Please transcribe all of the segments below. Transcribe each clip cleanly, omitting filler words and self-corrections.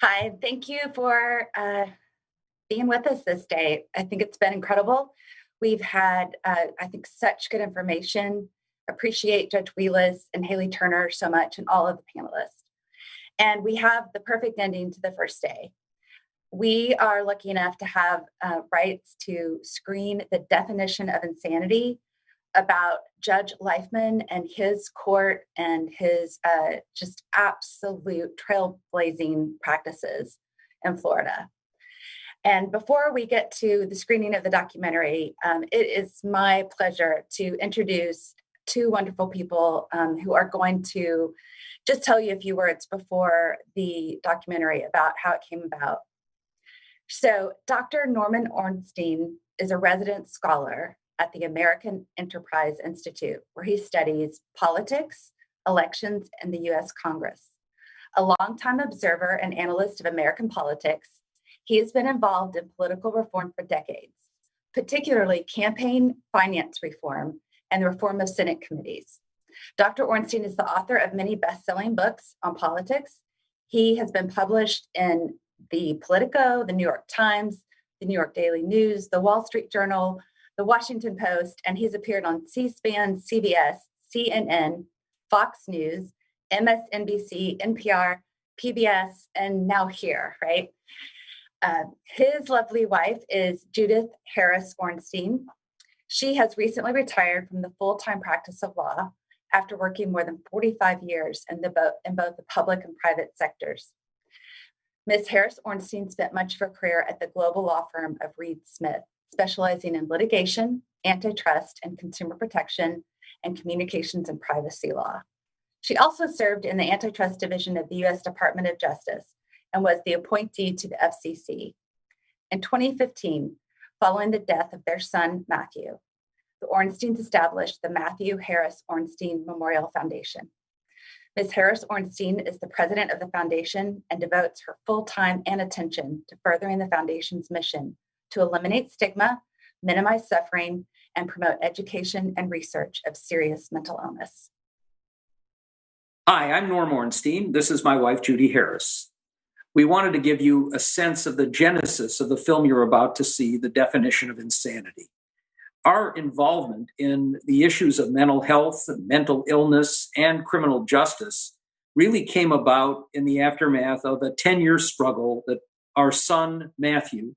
Hi, thank you for being with us this day. I think it's been incredible. We've had, I think, such good information. Appreciate Judge Wheelis and Haley Turner so much and all of the panelists. And we have the perfect ending to the first day. We are lucky enough to have rights to screen the definition of insanity about Judge Leifman and his court and his just absolute trailblazing practices in Florida. And before we get to the screening of the documentary, it is my pleasure to introduce two wonderful people who are going to just tell you a few words before the documentary about how it came about. So Dr. Norman Ornstein is a resident scholar at the American Enterprise Institute, where he studies politics, elections, and the U.S. Congress. A longtime observer and analyst of American politics, he has been involved in political reform for decades, particularly campaign finance reform and the reform of Senate committees. Dr. Ornstein is the author of many best-selling books on politics. He has been published in the Politico, the New York Times, the New York Daily News, the Wall Street Journal, the Washington Post, and he's appeared on C-SPAN, CBS, CNN, Fox News, MSNBC, NPR, PBS, and now here, right? His lovely wife is Judith Harris Ornstein. She has recently retired from the full-time practice of law after working more than 45 years in both the public and private sectors. Ms. Harris Ornstein spent much of her career at the global law firm of Reed Smith, specializing in litigation, antitrust, and consumer protection, and communications and privacy law. She also served in the antitrust division of the U.S. Department of Justice and was the appointee to the FCC. In 2015, following the death of their son, Matthew, the Ornsteins established the Matthew Harris Ornstein Memorial Foundation. Ms. Harris Ornstein is the president of the foundation and devotes her full time and attention to furthering the foundation's mission to eliminate stigma, minimize suffering, and promote education and research of serious mental illness. Hi, I'm Norm Ornstein. This is my wife, Judy Harris. We wanted to give you a sense of the genesis of the film you're about to see, The Definition of Insanity. Our involvement in the issues of mental health, and mental illness, and criminal justice really came about in the aftermath of a 10-year struggle that our son, Matthew,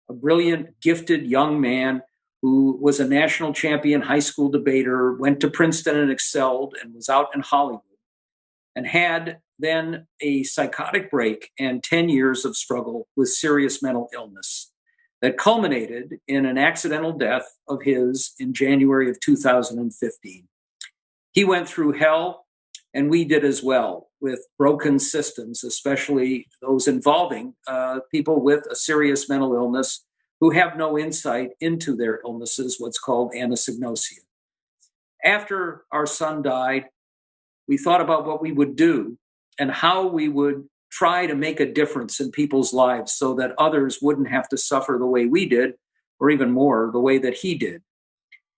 a brilliant, gifted young man who was a national champion high school debater, went to Princeton and excelled and was out in Hollywood, and had then a psychotic break and 10 years of struggle with serious mental illness that culminated in an accidental death of his in January of 2015. He went through hell, and we did as well, with broken systems, especially those involving people with a serious mental illness who have no insight into their illnesses, what's called anosognosia. After our son died, we thought about what we would do and how we would try to make a difference in people's lives so that others wouldn't have to suffer the way we did, or even more, the way that he did.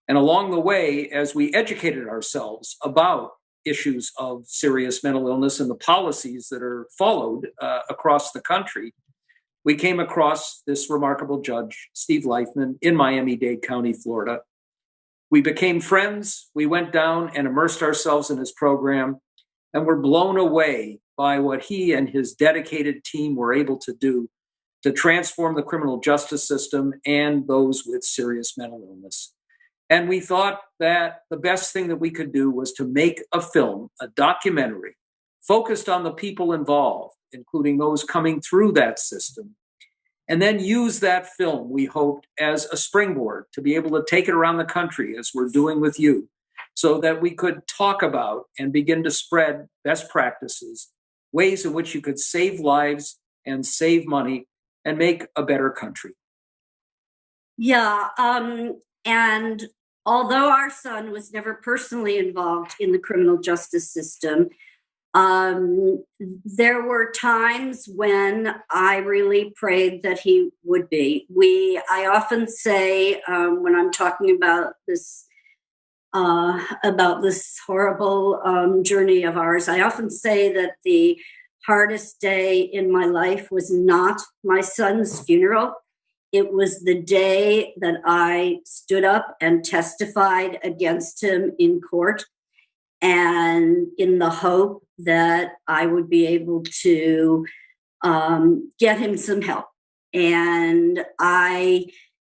And along the way, as we educated ourselves about issues of serious mental illness and the policies that are followed across the country, we came across this remarkable judge, Steve Leifman, in Miami-Dade County, Florida. We became friends. We went down and immersed ourselves in his program, and were blown away by what he and his dedicated team were able to do to transform the criminal justice system and those with serious mental illness. And we thought that the best thing that we could do was to make a film, a documentary, focused on the people involved, including those coming through that system, and then use that film, we hoped, as a springboard to be able to take it around the country, as we're doing with you, so that we could talk about and begin to spread best practices, ways in which you could save lives and save money and make a better country. Yeah, and although our son was never personally involved in the criminal justice system, there were times when I really prayed that he would be. I often say when I'm talking about this horrible journey of ours, I often say that the hardest day in my life was not my son's funeral. It was the day that I stood up and testified against him in court, and in the hope that I would be able to get him some help. And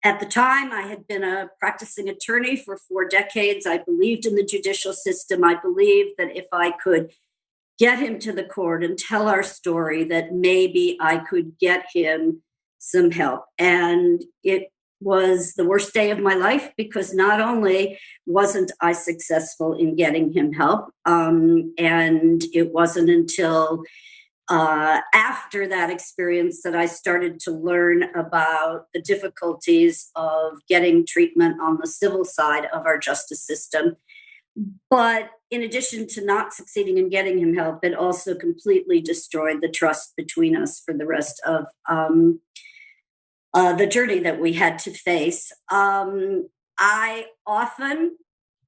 at the time, I had been a practicing attorney for 4 decades. I believed in the judicial system. I believed that if I could get him to the court and tell our story, that maybe I could get him some help. And it was the worst day of my life, because not only wasn't I successful in getting him help, and it wasn't until after that experience that I started to learn about the difficulties of getting treatment on the civil side of our justice system. But in addition to not succeeding in getting him help, it also completely destroyed the trust between us for the rest of the journey that we had to face. I often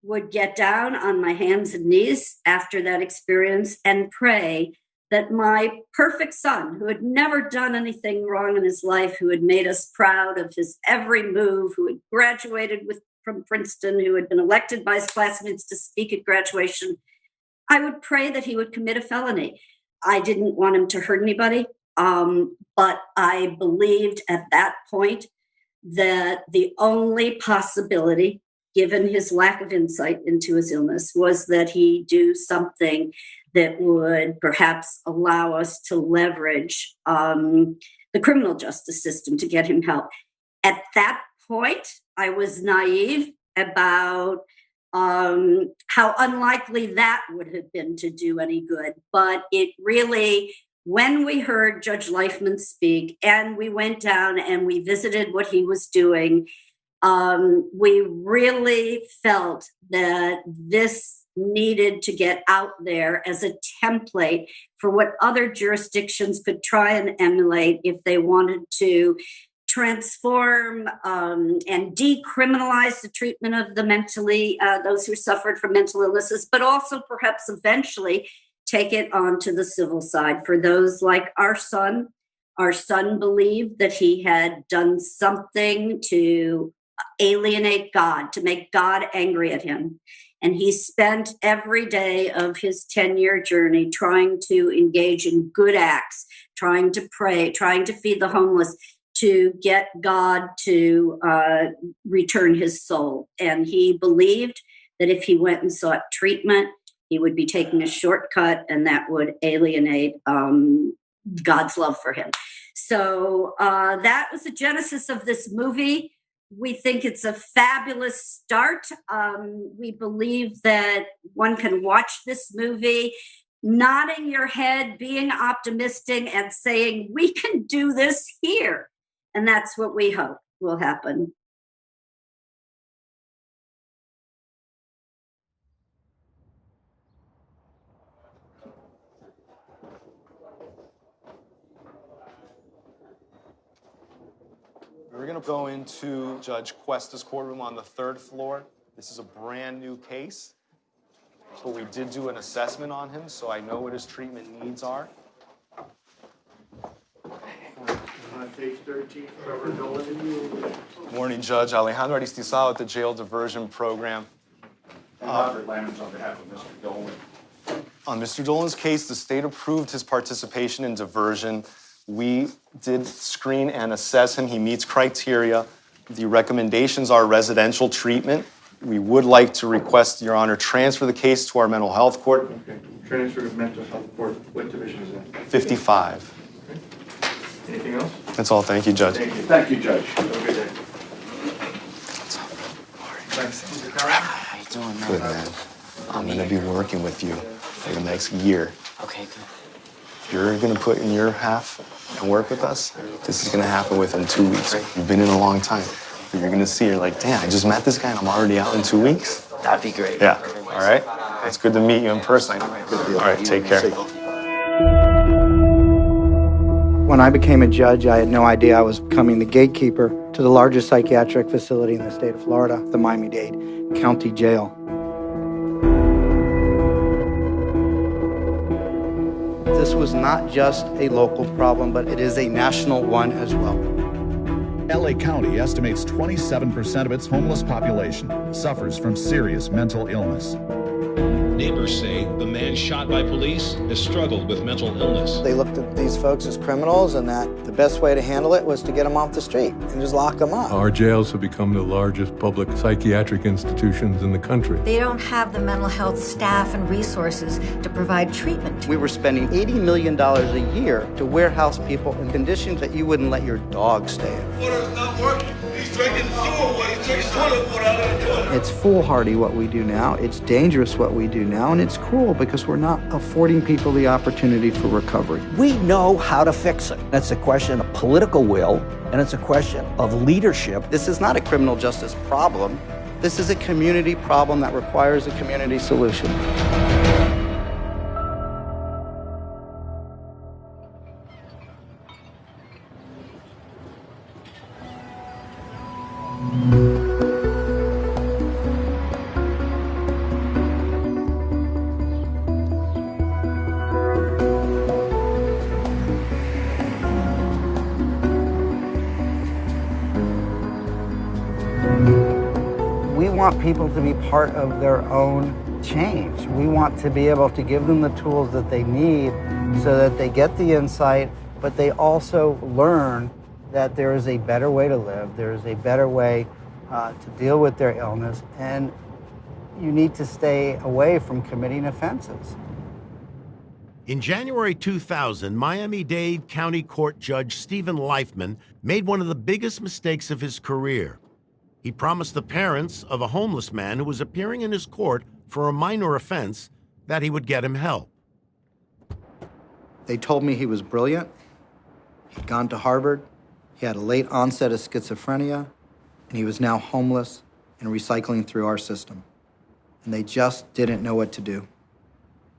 would get down on my hands and knees after that experience and pray that my perfect son, who had never done anything wrong in his life, who had made us proud of his every move, who had graduated from Princeton, who had been elected by his classmates to speak at graduation, I would pray that he would commit a felony. I didn't want him to hurt anybody, but I believed at that point that the only possibility, given his lack of insight into his illness, was that he do something that would perhaps allow us to leverage the criminal justice system to get him help. At that point, I was naive about how unlikely that would have been to do any good. But it really, when we heard Judge Leifman speak and we went down and we visited what he was doing, we really felt that this needed to get out there as a template for what other jurisdictions could try and emulate if they wanted to transform and decriminalize the treatment of the those who suffered from mental illnesses, but also perhaps eventually take it on to the civil side. For those like our son believed that he had done something to alienate God, to make God angry at him. And he spent every day of his 10-year journey trying to engage in good acts, trying to pray, trying to feed the homeless, to get God to return his soul. And he believed that if he went and sought treatment, he would be taking a shortcut, and that would alienate God's love for him. So that was the genesis of this movie. We think it's a fabulous start. We believe that one can watch this movie, nodding your head, being optimistic, and saying, we can do this here. And that's what we hope will happen. We're going to go into Judge Cuesta's courtroom on the 3rd floor. This is a brand new case, but we did do an assessment on him, so I know what his treatment needs are. On page 13, Robert Dolan. Morning, Judge. Alejandro Aristizal at the Jail Diversion Program. And Robert Lamons on behalf of Mr. Dolan. On Mr. Dolan's case, the state approved his participation in diversion. We did screen and assess him. He meets criteria. The recommendations are residential treatment. We would like to request, Your Honor, transfer the case to our mental health court. Okay. Transfer to mental health court. What division is that? 55. Okay. Anything else? That's all. Thank you, Judge. Thank you. Thank you, Judge. Have a good day. Thanks. How you doing, man? Good, man. I'm going to be working with you for the next year. Okay, good. You're going to put in your half and work with us. This is going to happen within 2 weeks. You've been in a long time. But you're going to see, you're like, damn, I just met this guy and I'm already out in 2 weeks. That'd be great. Yeah. All right? It's good to meet you in person. All right, take care. When I became a judge, I had no idea I was becoming the gatekeeper to the largest psychiatric facility in the state of Florida, the Miami-Dade County Jail. This was not just a local problem, but it is a national one as well. LA County estimates 27% of its homeless population suffers from serious mental illness. Neighbors say the man shot by police has struggled with mental illness. They looked at these folks as criminals and that the best way to handle it was to get them off the street and just lock them up. Our jails have become the largest public psychiatric institutions in the country. They don't have the mental health staff and resources to provide treatment. We were spending $80 million a year to warehouse people in conditions that you wouldn't let your dog stay in. Water's not working. He's drinking sewer water. He's drinking toilet water out of the toilet. It's foolhardy what we do now. It's dangerous what we do now, and it's cruel because we're not affording people the opportunity for recovery. We know how to fix it. That's a question of political will, and it's a question of leadership. This is not a criminal justice problem. This is a community problem that requires a community solution. We want people to be part of their own change. We want to be able to give them the tools that they need so that they get the insight, but they also learn that there is a better way to live, there is a better way to deal with their illness, and you need to stay away from committing offenses. In January 2000, Miami-Dade County Court Judge Stephen Leifman made one of the biggest mistakes of his career. He promised the parents of a homeless man who was appearing in his court for a minor offense that he would get him help. They told me he was brilliant, he'd gone to Harvard, he had a late onset of schizophrenia, and he was now homeless and recycling through our system. And they just didn't know what to do.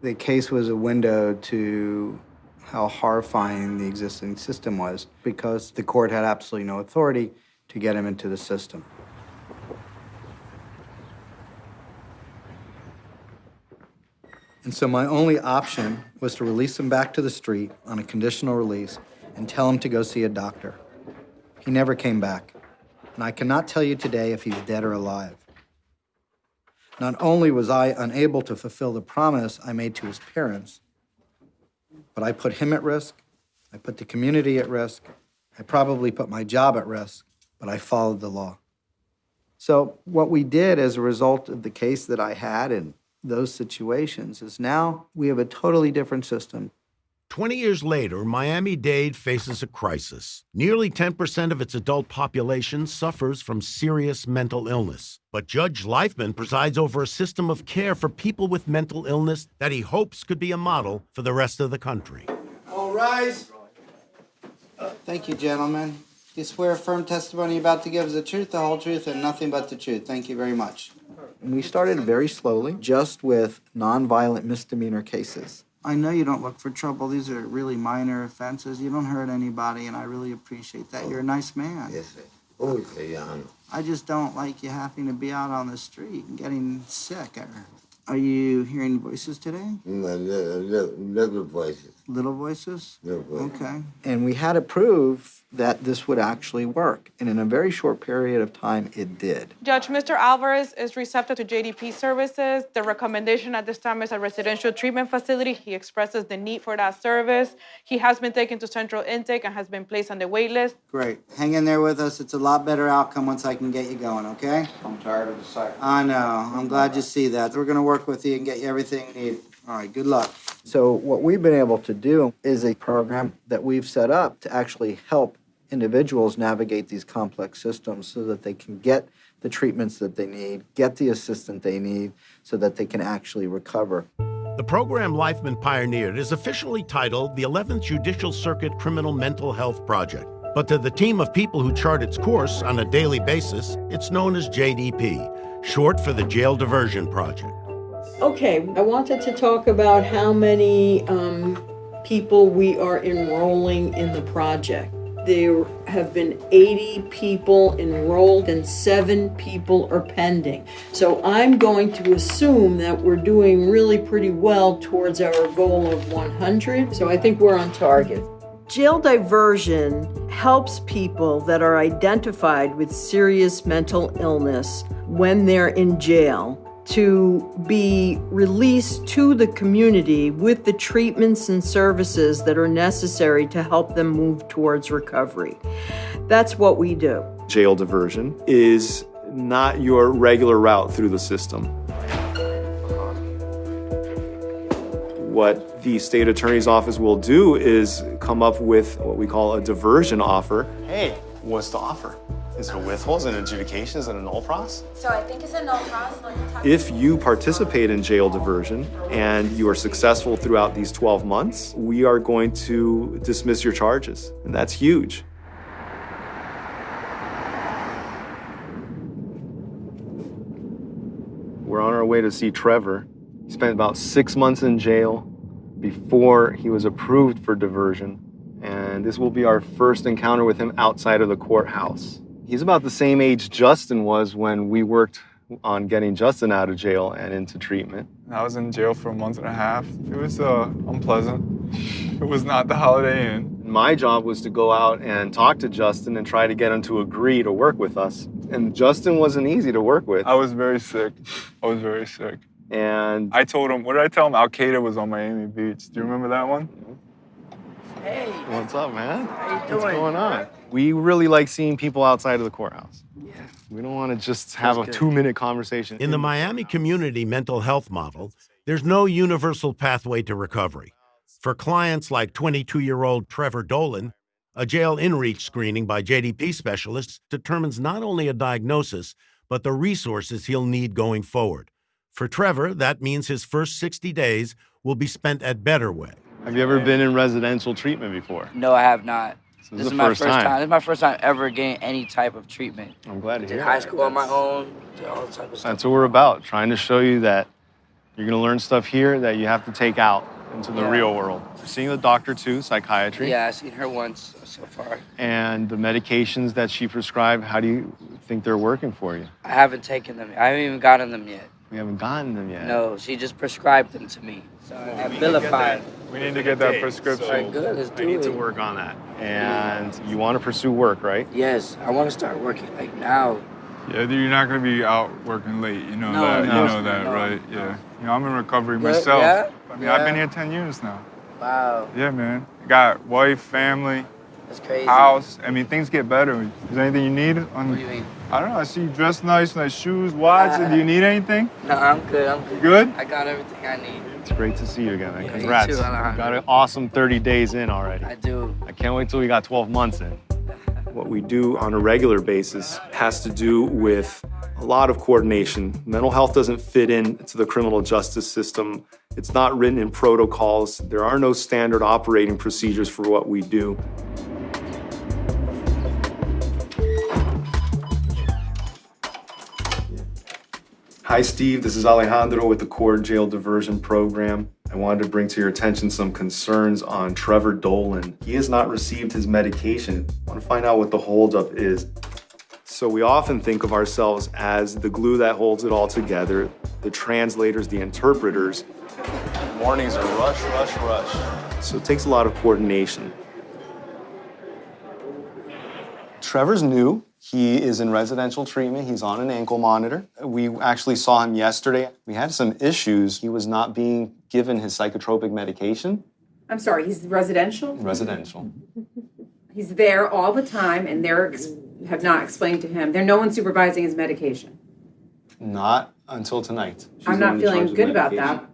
The case was a window to how horrifying the existing system was because the court had absolutely no authority to get him into the system. And so my only option was to release him back to the street on a conditional release and tell him to go see a doctor. He never came back, and I cannot tell you today if he's dead or alive. Not only was I unable to fulfill the promise I made to his parents, but I put him at risk, I put the community at risk, I probably put my job at risk, but I followed the law. So what we did as a result of the case that I had in those situations is now we have a totally different system. 20 years later, Miami-Dade faces a crisis. Nearly 10% of its adult population suffers from serious mental illness. But Judge Leifman presides over a system of care for people with mental illness that he hopes could be a model for the rest of the country. All rise. Thank you, gentlemen. You swear a firm testimony you're about to give is the truth, the whole truth, and nothing but the truth. Thank you very much. We started very slowly, just with nonviolent misdemeanor cases. I know you don't look for trouble. These are really minor offenses. You don't hurt anybody, and I really appreciate that. You're a nice man. Yes, sir. Okay, Your Honor. I just don't like you having to be out on the street and getting sick. Are you hearing voices today? Little voices. Little voices? Little voices. Okay. And we had to prove that this would actually work. And in a very short period of time, it did. Judge, Mr. Alvarez is receptive to JDP services. The recommendation at this time is a residential treatment facility. He expresses the need for that service. He has been taken to central intake and has been placed on the wait list. Great. Hang in there with us. It's a lot better outcome once I can get you going, okay? I'm tired of the cycle. I know. I'm glad you see that. We're going to work with you and get you everything you need. All right, good luck. So what we've been able to do is a program that we've set up to actually help individuals navigate these complex systems so that they can get the treatments that they need, get the assistance they need, so that they can actually recover. The program Leifman pioneered is officially titled the 11th Judicial Circuit Criminal Mental Health Project. But to the team of people who chart its course on a daily basis, it's known as JDP, short for the Jail Diversion Project. Okay, I wanted to talk about how many people we are enrolling in the project. there have been 80 people enrolled and 7 people are pending. So I'm going to assume that we're doing really pretty well towards our goal of 100. So I think we're on target. Jail diversion helps people that are identified with serious mental illness when they're in jail to be released to the community with the treatments and services that are necessary to help them move towards recovery. That's what we do. Jail diversion is not your regular route through the system. What the state attorney's office will do is come up with what we call a diversion offer. Hey, what's the offer? Is it a withhold? Is it an adjudication? Is it a null pros? So I think it's a null pros. If you participate in jail diversion and you are successful throughout these 12 months, we are going to dismiss your charges, and that's huge. We're on our way to see Trevor. He spent about 6 months in jail before he was approved for diversion, and this will be our first encounter with him outside of the courthouse. He's about the same age Justin was when we worked on getting Justin out of jail and into treatment. I was in jail for a month and a half. It was unpleasant. It was not the Holiday Inn. My job was to go out and talk to Justin and try to get him to agree to work with us. And Justin wasn't easy to work with. I was very sick. I was very sick. And I told him, what did I tell him? Al-Qaeda was on Miami Beach. Do you remember that one? Hey. What's up, man? How you doing? What's going on? We really like seeing people outside of the courthouse. Yeah. We don't want to just have a 2-minute conversation. In the Miami community mental health model, there's no universal pathway to recovery. For clients like 22-year-old Trevor Dolan, a jail in-reach screening by JDP specialists determines not only a diagnosis, but the resources he'll need going forward. For Trevor, that means his first 60 days will be spent at Betterway. Have you ever been in residential treatment before? No, I have not. So This is my first time. This is my first time ever getting any type of treatment. I'm glad to hear Did that. high school on my own, did all type of stuff. That's what we're about, trying to show you that you're going to learn stuff here that you have to take out into the real world. You're seeing the doctor too, psychiatry. Yeah, I've seen her once so far. And the medications that she prescribed, how do you think they're working for you? I haven't taken them. I haven't even gotten them yet. We haven't gotten them yet. No, she just prescribed them to me. So I vilified. We need to get that prescription. All right, good, let's do I need it. to work on that. And you want to pursue work, right? Yes, I want to start working like now. Yeah, you're not going to be out working late. You know No, that. no, you know that, no. right? Yeah. You know, I'm in recovery Good, myself. yeah? I mean, Yeah. I've been here 10 years now. Wow. Yeah, man. Got wife, family, That's crazy. house. I mean, things get better. Is there anything you need? What do you mean? I don't know. I see you dressed nice shoes, watch. Do you need anything? No, I'm good. I'm good. You good? I got everything I need. It's great to see you again, man. Yeah, you Congrats. too, Alejandro. Got an awesome 30 days in already. I do. I can't wait till we got 12 months in. What we do on a regular basis has to do with a lot of coordination. Mental health doesn't fit into the criminal justice system. It's not written in protocols. There are no standard operating procedures for what we do. Hi, Steve. This is Alejandro with the Core Jail Diversion Program. I wanted to bring to your attention some concerns on Trevor Dolan. He has not received his medication. I want to find out what the holdup is. So we often think of ourselves as the glue that holds it all together, the translators, the interpreters. Mornings are rush, rush, rush. So it takes a lot of coordination. Trevor's new. He is in residential treatment. He's on an ankle monitor. We actually saw him yesterday. We had some issues. He was not being given his psychotropic medication. I'm sorry, he's residential? Residential. He's there all the time, and have not explained to him. No one supervising his medication. Not until tonight. She's I'm the one not in feeling charge of good about medication. that.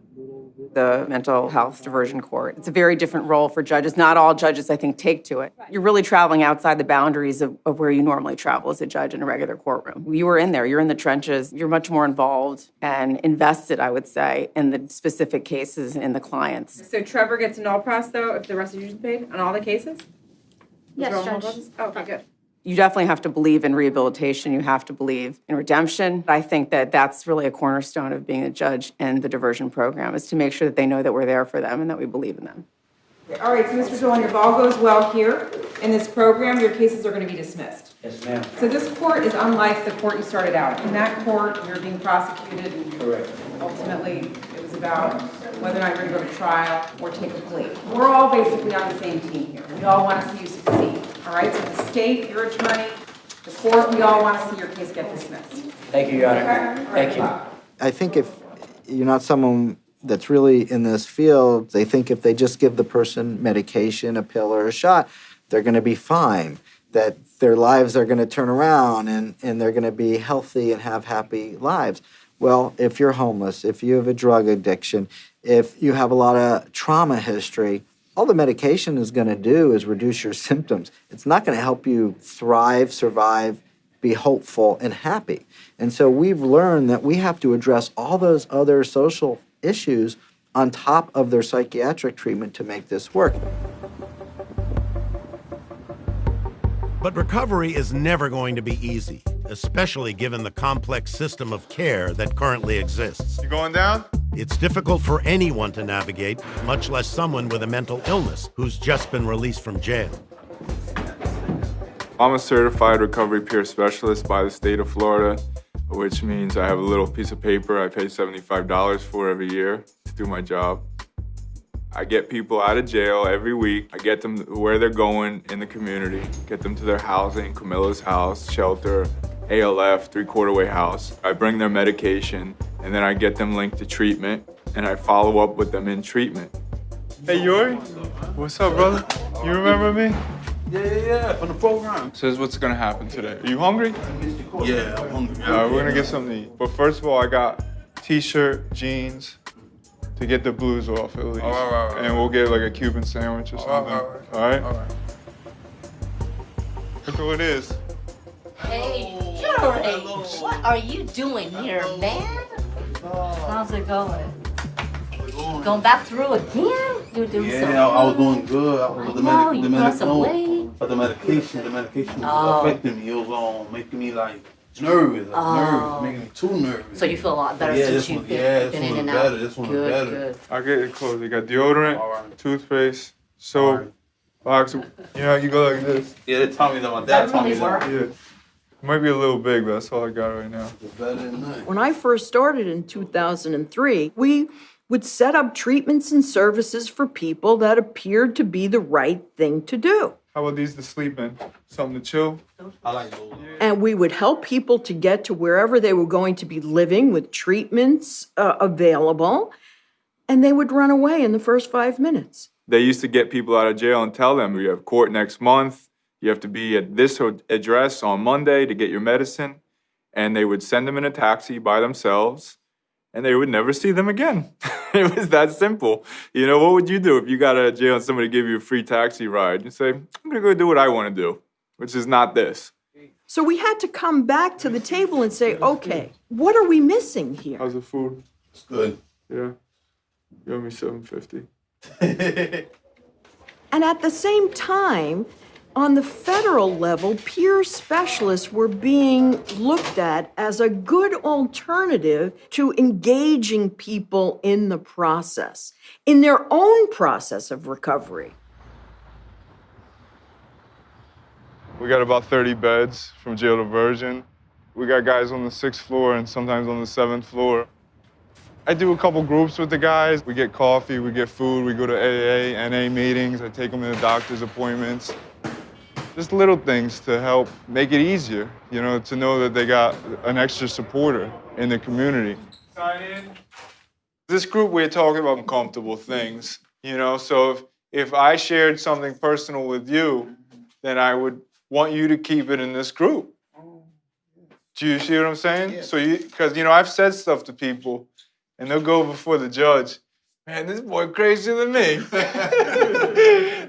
The mental health diversion court. It's a very different role for judges. Not all judges, I think, take to it. You're really traveling outside the boundaries of where you normally travel as a judge in a regular courtroom. You were in there. You're in the trenches. You're much more involved and invested, I would say, in the specific cases and the clients. So Trevor gets an all pros, though, if the restitution is paid on all the cases? Yes, Judge. Oh, okay, good. You definitely have to believe in rehabilitation. You have to believe in redemption. I think that that's really a cornerstone of being a judge in the diversion program, is to make sure that they know that we're there for them and that we believe in them. All right, so Mr. Dolan, if all goes well here in this program, your cases are going to be dismissed. Yes, ma'am. So this court is unlike the court you started out. In that court, you're being prosecuted. And correct. Ultimately, it was about whether or not you're going to go to trial or take a plea. We're all basically on the same team here. We all want to see you succeed. All right, so the state, your attorney, the court, we all want to see your case get dismissed. Thank you, Your Honor. Okay? Thank you. I think if you're not someone that's really in this field, they think if they just give the person medication, a pill, or a shot, they're going to be fine, that their lives are going to turn around and they're going to be healthy and have happy lives. Well, if you're homeless, if you have a drug addiction, if you have a lot of trauma history, all the medication is going to do is reduce your symptoms. It's not going to help you thrive, survive, be hopeful, and happy. And so we've learned that we have to address all those other social issues on top of their psychiatric treatment to make this work. But recovery is never going to be easy, especially given the complex system of care that currently exists. You going down? It's difficult for anyone to navigate, much less someone with a mental illness who's just been released from jail. I'm a certified recovery peer specialist by the state of Florida, which means I have a little piece of paper I pay $75 for every year to do my job. I get people out of jail every week. I get them where they're going in the community, get them to their housing, Camilla's house, shelter, ALF, three-quarter-way house. I bring their medication, and then I get them linked to treatment, and I follow up with them in treatment. Hey, Yuri. What's up, brother? You remember me? Yeah, from the program. So this is what's gonna happen today. Are you hungry? Yeah, I'm hungry. All right, we're gonna get something to eat. But first of all, I got t-shirt, jeans, to get the blues off at least. All right. And we'll get like a Cuban sandwich or something. All right? All right. Look who it is. Hey, Yuri, what are you doing here, man? How's it going? Going back through again? You're doing so I was doing good. I was you lost some weight. But the medication was affecting me. It was making me like nervous, making me too nervous. So you feel a lot better since you've been in and out. This one is better. Good. I'll get it close. You got deodorant, toothpaste, soap, box. You know, you go like this. Yeah, they told me that my dad told me that. Yeah. It might be a little big, but that's all I got right now. It's better than that. When I first started in 2003, we would set up treatments and services for people that appeared to be the right thing to do. How about these to sleep in? Something to chill? I like those. And we would help people to get to wherever they were going to be living with treatments available, and they would run away in the first 5 minutes. They used to get people out of jail and tell them, you have court next month, you have to be at this address on Monday to get your medicine, and they would send them in a taxi by themselves, and they would never see them again. It was that simple. You know, what would you do if you got out of jail and somebody gave you a free taxi ride? You say, I'm gonna go do what I wanna do, which is not this. So we had to come back to the table and say, okay, what are we missing here? How's the food? It's good. Yeah. You owe me $7.50. And at the same time, on the federal level, peer specialists were being looked at as a good alternative to engaging people in the process, in their own process of recovery. We got about 30 beds from jail to Virgin. We got guys on the 6th floor and sometimes on the 7th floor. I do a couple groups with the guys. We get coffee, we get food, we go to AA, NA meetings. I take them to the doctor's appointments. Just little things to help make it easier, you know, to know that they got an extra supporter in the community. Sign in. This group, we're talking about uncomfortable things, you know, so if I shared something personal with you, then I would want you to keep it in this group. Do you see what I'm saying? Yeah. So because, you know, I've said stuff to people and they'll go before the judge. Man, this boy crazier than me.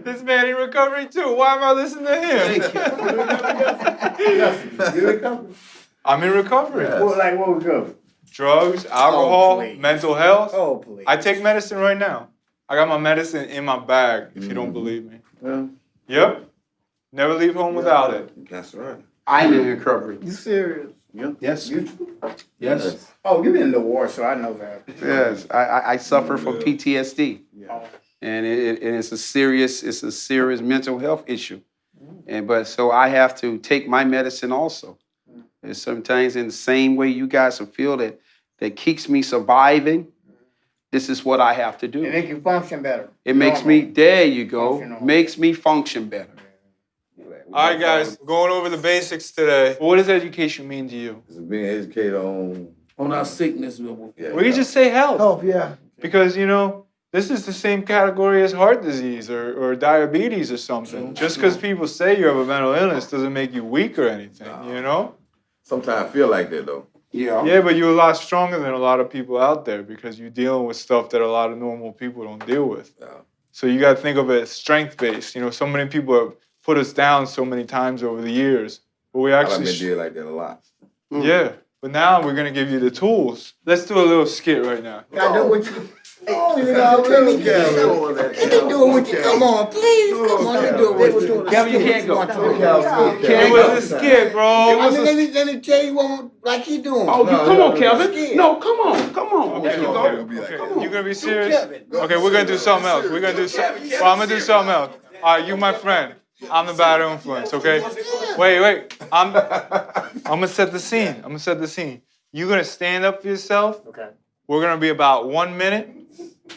This man in recovery too. Why am I listening to him? I'm in recovery. Yes. What recovery? Drugs, alcohol, mental health. Oh, please. I take medicine right now. I got my medicine in my bag, if you don't believe me. Yeah. Yep. Never leave home without it. That's right. I'm in recovery. You serious? Yep. Yes. You too? Yes. Oh, you've been in the war, so I know that. Yes. I suffer from PTSD. Yeah. and it's a serious mental health issue. But so I have to take my medicine also. And sometimes in the same way you guys feel that keeps me surviving, this is what I have to do. It makes you function better. It makes me, there you go, makes me function better. All right, guys, going over the basics today. What does education mean to you? It's being educated on our sickness. We can just say health. Health, yeah. Because, you know, this is the same category as heart disease or diabetes or something. Just because people say you have a mental illness doesn't make you weak or anything, you know? Sometimes I feel like that, though. Yeah. Yeah, but you're a lot stronger than a lot of people out there because you're dealing with stuff that a lot of normal people don't deal with. Yeah. So you got to think of it as strength-based. You know, so many people have put us down so many times over the years. But we actually... I've been dealing like that a lot. Yeah. But now we're going to give you the tools. Let's do a little skit right now. I do what you... Oh, you know, let me do it with you. Come on, please. Come on, let me do it with you. Kevin, you can't go. It was a skit, bro. Let me tell you one like he doing. Oh, come on, Kevin. No, come on. Okay. You gonna be serious? Okay, we're gonna do something else. We're gonna do something. Well, I'm gonna do something else. All right, you my friend. I'm the bad influence. Okay. Wait. I'm gonna set the scene. You're gonna stand up for yourself. Okay. We're gonna be about 1 minute.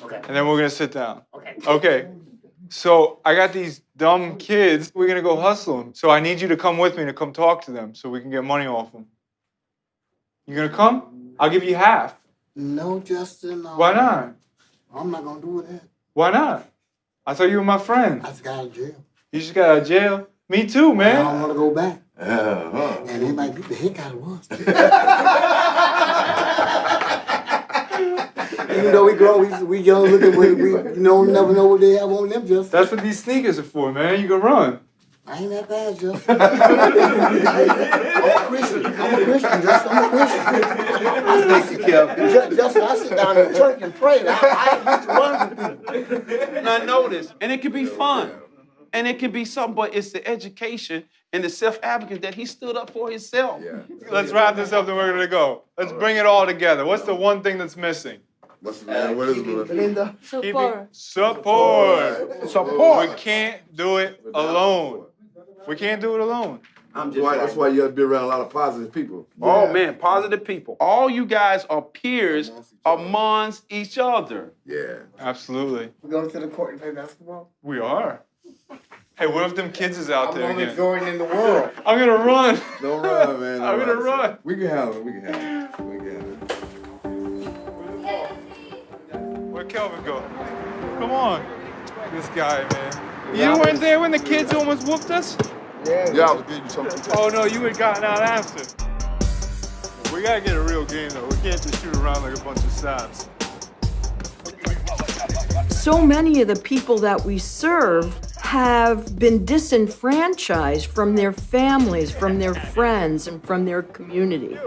Okay. And then we're gonna sit down. Okay. Okay. So I got these dumb kids. We're gonna go hustle them. So I need you to come with me to come talk to them so we can get money off them. You gonna come? I'll give you half. No, Justin. No. Why not? I'm not gonna do that. Why not? I thought you were my friend. I just got out of jail. You just got out of jail? Me too, man. I don't want to go back. And they might beat the heck out of us. And you know, we grown, we young, looking, we never know what they have on them, Justin. That's what these sneakers are for, man. You can run. I ain't that bad, Justin. I'm a Christian, Justin. I'm a Christian. Thank you, Kevin. Justin, I sit down in church and pray. I used to run with people. Now notice, and it can be fun. And it can be something, but it's the education and the self-advocate that he stood up for himself. Yeah. Let's wrap this up and we're gonna go. Let's bring it all together. What's the one thing that's missing? What is it? Support. We can't do it alone. That's why you have to be around a lot of positive people. Oh, man, positive people. All you guys are peers amongst each other. Yeah. Absolutely. We go to the court and play basketball? We are. Hey, what if them kids is out there I'm again? only Jordan in the world. I'm gonna run. Don't run, man. I'm gonna run. We can handle it. Where'd Kelvin go? Come on. This guy, man. You weren't there when the kids almost whooped us? Yeah, I was getting something. Oh, no, you had gotten out after. We gotta get a real game, though. We can't just shoot around like a bunch of saps. So many of the people that we serve have been disenfranchised from their families, from their friends, and from their community.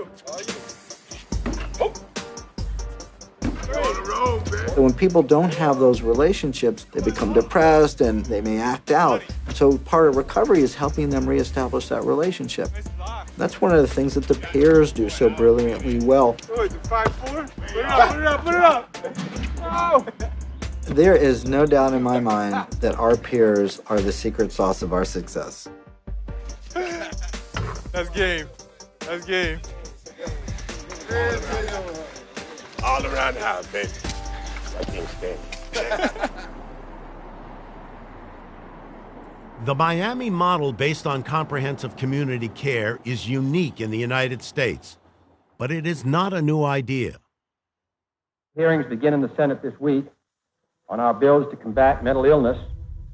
So when people don't have those relationships, they become depressed and they may act out. So part of recovery is helping them reestablish that relationship. That's one of the things that the peers do so brilliantly well. Oh, is it 5'4"? Put it up. Oh. There is no doubt in my mind that our peers are the secret sauce of our success. That's game. All around the house, baby. I can't stand it. The Miami model based on comprehensive community care is unique in the United States, but it is not a new idea. Hearings begin in the Senate this week on our bills to combat mental illness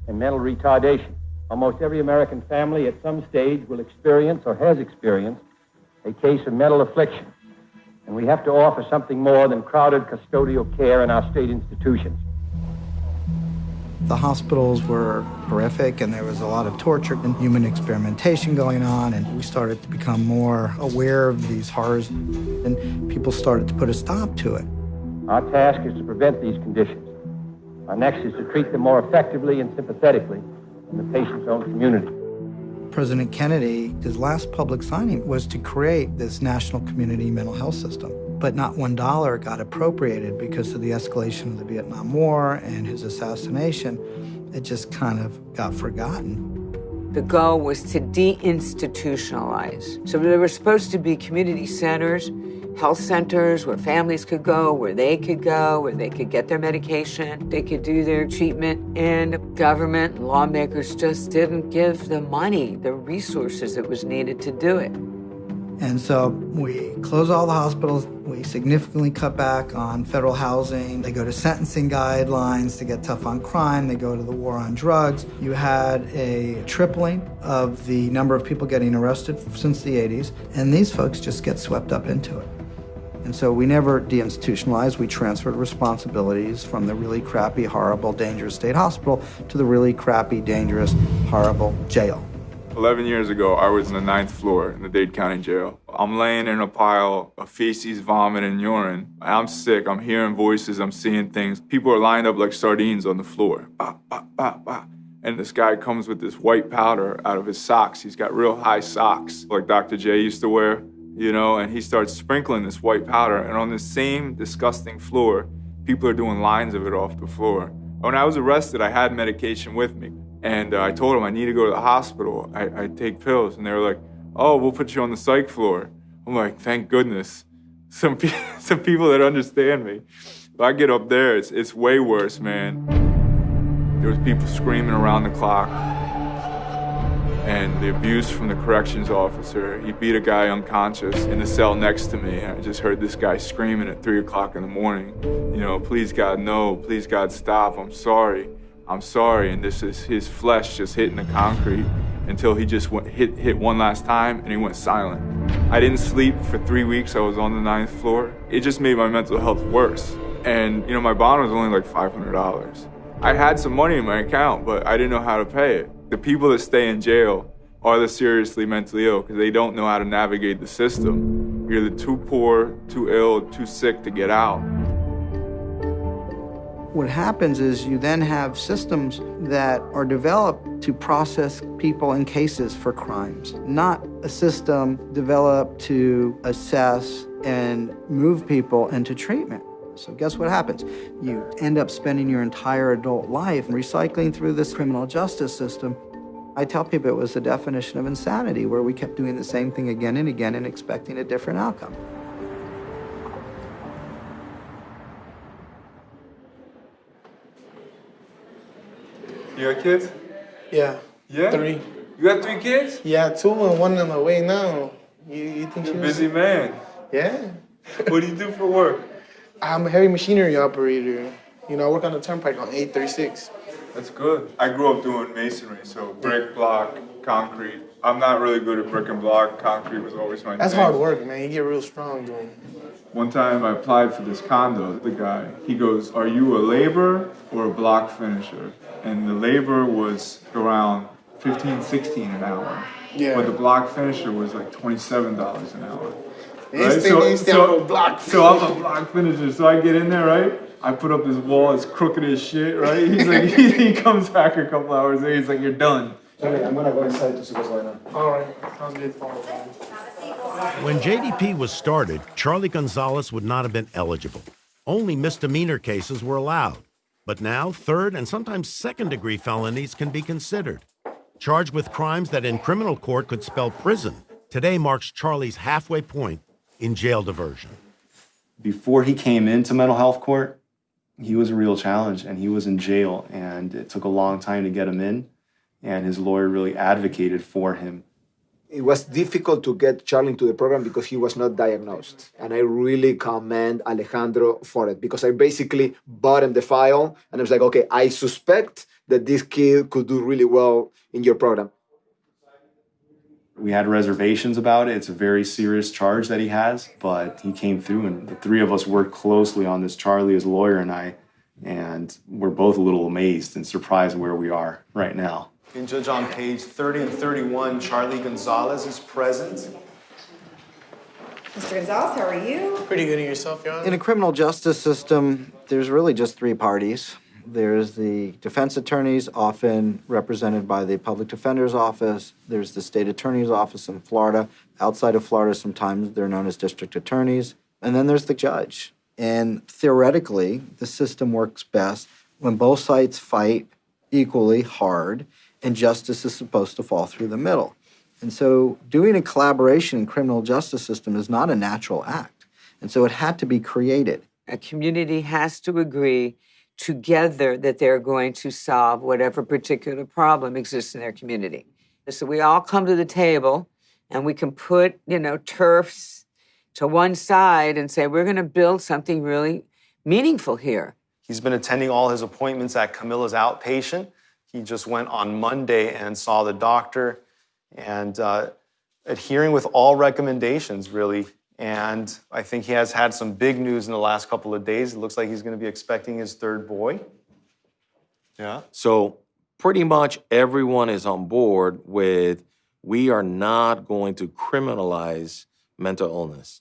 and mental retardation. Almost every American family at some stage will experience or has experienced a case of mental affliction. And we have to offer something more than crowded custodial care in our state institutions. The hospitals were horrific, and there was a lot of torture and human experimentation going on, and we started to become more aware of these horrors, and people started to put a stop to it. Our task is to prevent these conditions. Our next is to treat them more effectively and sympathetically in the patient's own community. President Kennedy, his last public signing was to create this national community mental health system. but not $1 got appropriated because of the escalation of the Vietnam War and his assassination. It just kind of got forgotten. The goal was to deinstitutionalize. So there were supposed to be community centers, health centers where families could go, where they could get their medication, they could do their treatment, and government and lawmakers just didn't give the money, the resources that was needed to do it. And so we close all the hospitals. We significantly cut back on federal housing. They go to sentencing guidelines to get tough on crime. They go to the war on drugs. You had a tripling of the number of people getting arrested since the 80s, and these folks just get swept up into it. And so we never deinstitutionalized. We transferred responsibilities from the really crappy, horrible, dangerous state hospital to the really crappy, dangerous, horrible jail. 11 years ago, I was on the 9th floor in the Dade County Jail. I'm laying in a pile of feces, vomit, and urine. I'm sick. I'm hearing voices. I'm seeing things. People are lined up like sardines on the floor. Bah, bah, bah, bah. And this guy comes with this white powder out of his socks. He's got real high socks, like Dr. J used to wear, you know, and he starts sprinkling this white powder. And on the same disgusting floor, people are doing lines of it off the floor. When I was arrested, I had medication with me. And I told them I need to go to the hospital. I take pills. And they were like, oh, we'll put you on the psych floor. I'm like, thank goodness. Some people that understand me. If I get up there, it's way worse, man. There was people screaming around the clock. And the abuse from the corrections officer. He beat a guy unconscious in the cell next to me. I just heard this guy screaming at 3 o'clock in the morning. You know, please God, no. Please God, stop. I'm sorry. I'm sorry, and this is his flesh just hitting the concrete until he just hit one last time and he went silent. I didn't sleep for 3 weeks. I was on the 9th floor. It just made my mental health worse. And, you know, my bond was only like $500. I had some money in my account, but I didn't know how to pay it. The people that stay in jail are the seriously mentally ill because they don't know how to navigate the system. You're either too poor, too ill, too sick to get out. What happens is you then have systems that are developed to process people in cases for crimes, not a system developed to assess and move people into treatment. So guess what happens? You end up spending your entire adult life recycling through this criminal justice system. I tell people it was the definition of insanity, where we kept doing the same thing again and again and expecting a different outcome. You got kids? Yeah. Yeah? 3. You got 3 kids? Yeah, 2 and 1 on the way now. You think You're a she busy man. Yeah. What do you do for work? I'm a heavy machinery operator. You know, I work on the turnpike on 836. That's good. I grew up doing masonry, so brick, block, concrete. I'm not really good at brick and block. Concrete was always my That's thing. hard work, man. You get real strong doing it. One time I applied for this condo, the guy, he goes, are you a laborer or a block finisher? And the labor was around $15, $16 an hour. Yeah. But the block finisher was like $27 an hour. Right? So I'm a block finisher. So I get in there, right? I put up this wall, it's crooked as shit, right? He's like, he comes back a couple hours later, he's like, you're done. Okay, I'm gonna go inside to see what's going on. All right, sounds good. When JDP was started, Charlie Gonzalez would not have been eligible. Only misdemeanor cases were allowed. But now, 3rd and sometimes 2nd-degree felonies can be considered. Charged with crimes that in criminal court could spell prison, today marks Charlie's halfway point in jail diversion. Before he came into mental health court, he was a real challenge, and he was in jail, and it took a long time to get him in, and his lawyer really advocated for him. It was difficult to get Charlie into the program because he was not diagnosed. And I really commend Alejandro for it because I basically bought him the file and I was like, okay, I suspect that this kid could do really well in your program. We had reservations about it. It's a very serious charge that he has, but he came through, and the 3 of us worked closely on this, Charlie, his lawyer, and I, and we're both a little amazed and surprised where we are right now. And Judge, on page 30 and 31, Charlie Gonzalez is present. Mr. Gonzalez, how are you? Pretty good in yourself, Your Honor. In a criminal justice system, there's really just 3 parties. There's the defense attorneys, often represented by the public defender's office. There's the state attorney's office in Florida. Outside of Florida, sometimes they're known as district attorneys. And then there's the judge. And theoretically, the system works best when both sides fight equally hard and justice is supposed to fall through the middle. And so doing a collaboration in criminal justice system is not a natural act. And so it had to be created. A community has to agree together that they're going to solve whatever particular problem exists in their community. So we all come to the table and we can put, turfs to one side and say, we're going to build something really meaningful here. He's been attending all his appointments at Camilla's outpatient. He just went on Monday and saw the doctor and adhering with all recommendations, really. And I think he has had some big news in the last couple of days. It looks like he's going to be expecting his third boy. Yeah. So pretty much everyone is on board with we are not going to criminalize mental illness.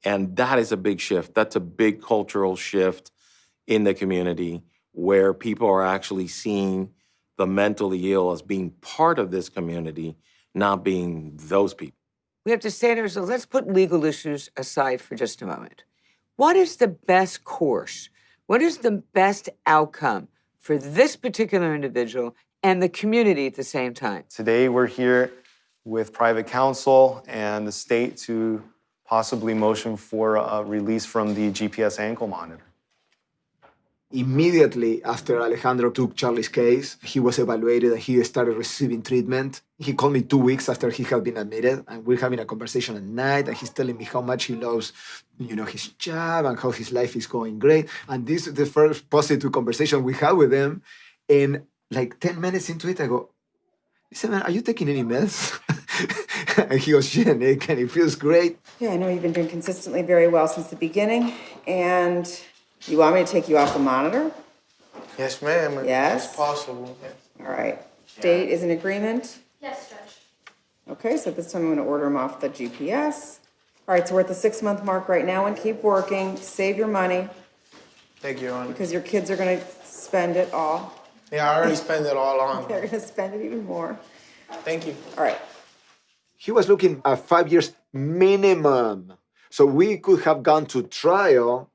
And that is a big shift. That's a big cultural shift in the community where people are actually seeing the mentally ill as being part of this community, not being those people. We have to say to ourselves, let's put legal issues aside for just a moment. What is the best course? What is the best outcome for this particular individual and the community at the same time? Today we're here with private counsel and the state to possibly motion for a release from the GPS ankle monitor. Immediately after Alejandro took Charlie's case, he was evaluated and he started receiving treatment. He called me 2 weeks after he had been admitted, and we're having a conversation at night, and he's telling me how much he loves, his job and how his life is going great. And this is the first positive conversation we had with him. And like 10 minutes into it, I go, listen, man, are you taking any meds? And he goes, yeah, Nick, and it feels great. Yeah, I know you've been doing consistently very well since the beginning, and you want me to take you off the monitor? Yes, ma'am. Yes? It's possible. Yes. All right. State is in agreement? Yes, Judge. Okay, so this time I'm going to order him off the GPS. All right, so we're at the 6-month mark right now, and keep working. Save your money. Thank you, Your Honor. Because your kids are going to spend it all. Yeah, I already spent it all on. They're going to spend it even more. Thank you. All right. He was looking at 5 years minimum. So we could have gone to trial,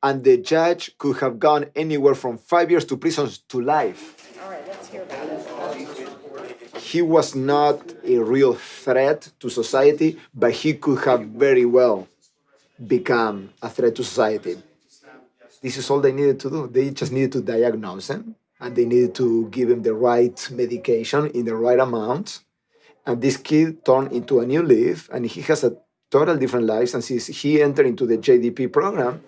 and the judge could have gone anywhere from 5 years to prison to life. All right, let's hear about it. He was not a real threat to society, but he could have very well become a threat to society. This is all they needed to do. They just needed to diagnose him, and they needed to give him the right medication in the right amount. And this kid turned into a new leaf, and he has a total different life since he entered into the JDP program.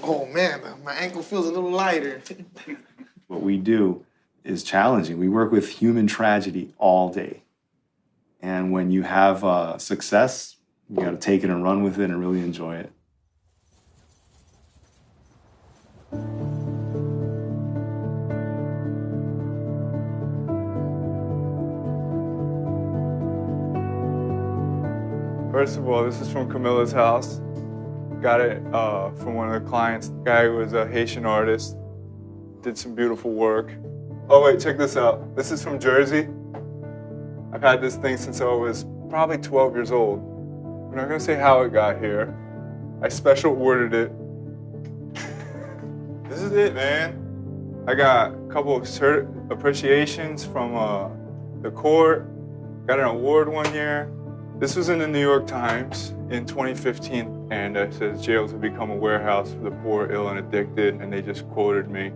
Oh, man, my ankle feels a little lighter. What we do is challenging. We work with human tragedy all day. And when you have success, you got to take it and run with it and really enjoy it. First of all, this is from Camilla's house. Got it from one of the clients. The guy was a Haitian artist, did some beautiful work. Oh wait, check this out. This is from Jersey. I've had this thing since I was probably 12 years old. I'm not gonna say how it got here. I special ordered it. This is it, man. I got a couple of appreciations from the court. Got an award one year. This was in the New York Times in 2015, and it says jails have become a warehouse for the poor, ill, and addicted, and they just quoted me.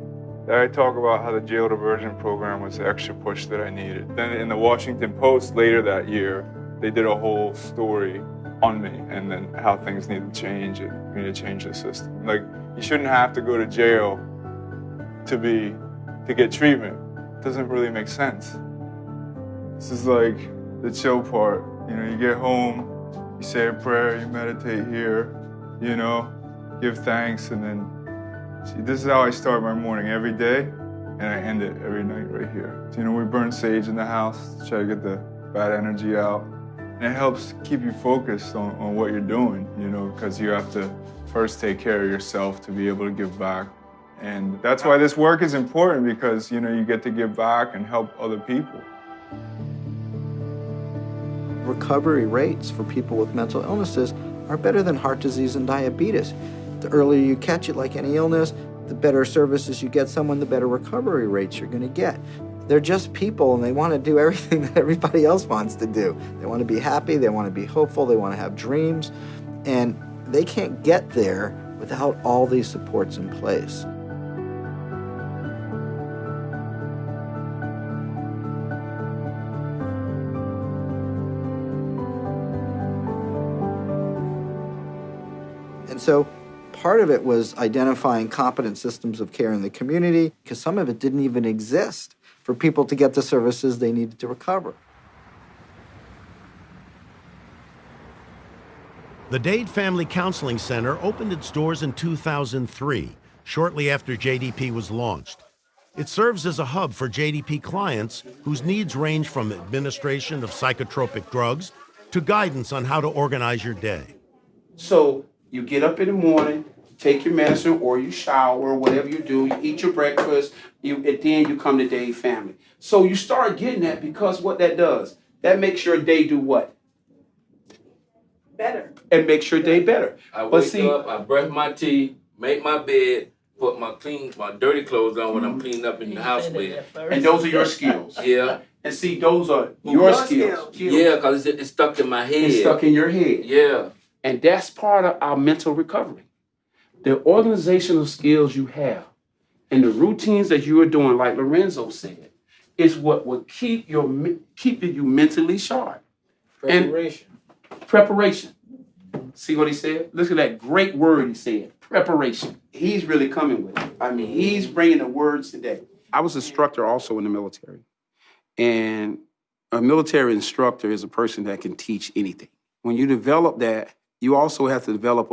There I talk about how the jail diversion program was the extra push that I needed. Then in the Washington Post later that year, they did a whole story on me and then how things need to change and we need to change the system. Like, you shouldn't have to go to jail to get treatment. It doesn't really make sense. This is like the chill part. You know, you get home, you say a prayer, you meditate here, you know, give thanks, and then, see, this is how I start my morning every day, and I end it every night right here. So, you know, we burn sage in the house to try to get the bad energy out, and it helps keep you focused on what you're doing, you know, because you have to first take care of yourself to be able to give back, And that's why this work is important, because, you know, you get to give back and help other people. Recovery rates for people with mental illnesses are better than heart disease and diabetes. The earlier you catch it, like any illness, the better services you get someone, the better recovery rates you're going to get. They're just people, and they want to do everything that everybody else wants to do. They want to be happy, they want to be hopeful, they want to have dreams, and they can't get there without all these supports in place. And so part of it was identifying competent systems of care in the community, because some of it didn't even exist for people to get the services they needed to recover. The Dade Family Counseling Center opened its doors in 2003, shortly after JDP was launched. It serves as a hub for JDP clients whose needs range from administration of psychotropic drugs to guidance on how to organize your day. So you get up in the morning, take your medicine, or you shower, whatever you do, you eat your breakfast, and then you come to Dade Family. So you start getting that, because what that does, that makes your day do what? Better. It makes your day better. I wake up, I brush my teeth, make my bed, put my dirty clothes on when I'm cleaning up in the house with. And those are your skills. Yeah. And see, those are your skills. Yeah, because it's stuck in my head. It's stuck in your head. Yeah. And that's part of our mental recovery. The organizational skills you have and the routines that you are doing, like Lorenzo said, is what will keep you mentally sharp. Preparation. And preparation. See what he said? Look at that great word he said, preparation. He's really coming with it. I mean, he's bringing the words today. I was an instructor also in the military. And a military instructor is a person that can teach anything. When you develop that, you also have to develop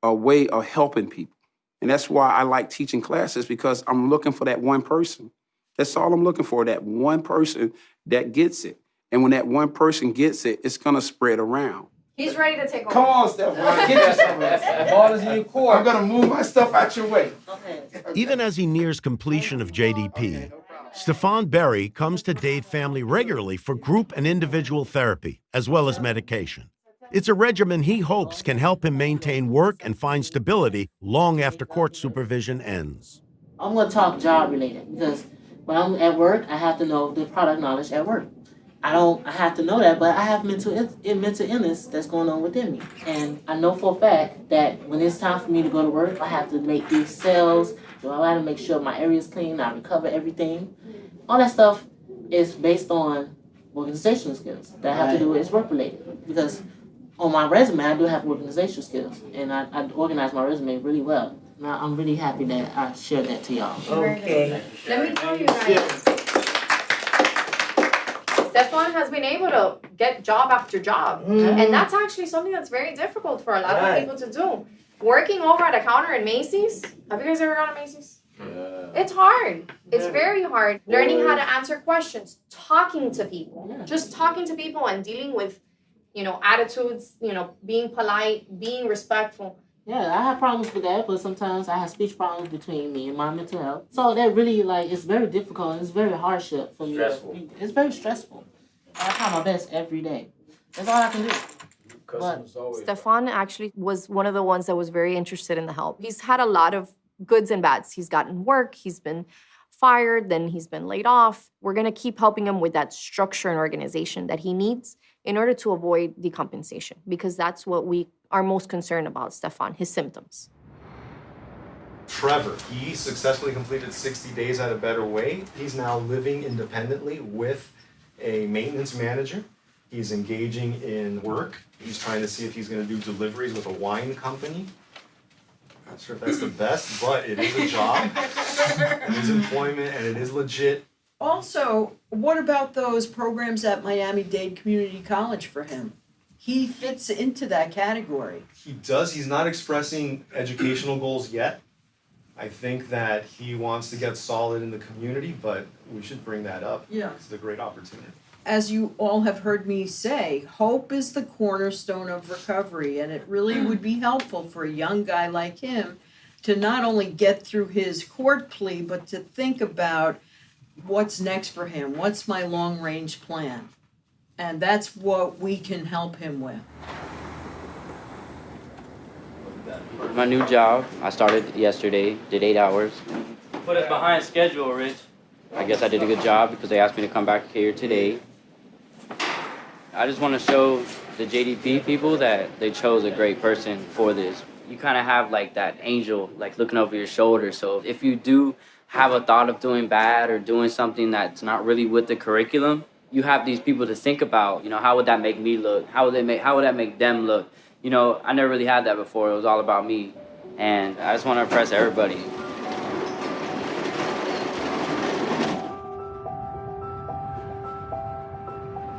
a way of helping people. And that's why I like teaching classes, because I'm looking for that one person. That's all I'm looking for, that one person that gets it. And when that one person gets it, it's going to spread around. He's ready to take over. Come on, Stephon, get your stuff. Ball is in your court. I'm going to move my stuff out your way. Even as he nears completion of JDP, Stephon Berry comes to Dade Family regularly for group and individual therapy, as well as medication. It's a regimen he hopes can help him maintain work and find stability long after court supervision ends. I'm going to talk job related, because when I'm at work, I have to know the product knowledge at work. I have to know that, but I have mental illness that's going on within me. And I know for a fact that when it's time for me to go to work, I have to make these sales, I have to make sure my area is clean, I recover everything. All that stuff is based on organizational skills that have to do with work related. Because on my resume, I do have organizational skills, and I organize my resume really well. Now, I'm really happy that I shared that to y'all. Okay. Let me tell you guys, Stephon has been able to get job after job. And that's actually something that's very difficult for a lot of people to do. Working over at a counter in Macy's. Have you guys ever gone to Macy's? It's hard. It's very hard. Learning how to answer questions, talking to people, just talking to people and dealing with, attitudes, being polite, being respectful. Yeah, I have problems with that, but sometimes I have speech problems between me and my mental health. So that really, it's very difficult, and it's very hardship for me. Stressful. It's very stressful. I try my best every day. That's all I can do. Stephon actually was one of the ones that was very interested in the help. He's had a lot of goods and bads. He's gotten work, he's been fired, then he's been laid off. We're gonna keep helping him with that structure and organization that he needs in order to avoid decompensation, because that's what we are most concerned about, Stephon, his symptoms. Trevor, he successfully completed 60 days at a better way. He's now living independently with a maintenance manager. He's engaging in work. He's trying to see if he's going to do deliveries with a wine company. Not sure if that's the best, but it is a job. It is employment, and it is legit. Also, what about those programs at Miami-Dade Community College for him? He fits into that category. He does. He's not expressing educational goals yet. I think that he wants to get solid in the community, but we should bring that up. Yeah. It's a great opportunity. As you all have heard me say, hope is the cornerstone of recovery, and it really would be helpful for a young guy like him to not only get through his court plea, but to think about what's next for him. What's my long-range plan? And that's what we can help him with. My new job, I started yesterday, did 8 hours. Put us behind schedule, Rich. I guess I did a good job because they asked me to come back here today. I just want to show the JDP people that they chose a great person for this. You kind of have like that angel like looking over your shoulder. So if you do have a thought of doing bad or doing something that's not really with the curriculum, you have these people to think about, you know, how would that make me look? How would that make them look? You know, I never really had that before. It was all about me. And I just want to impress everybody.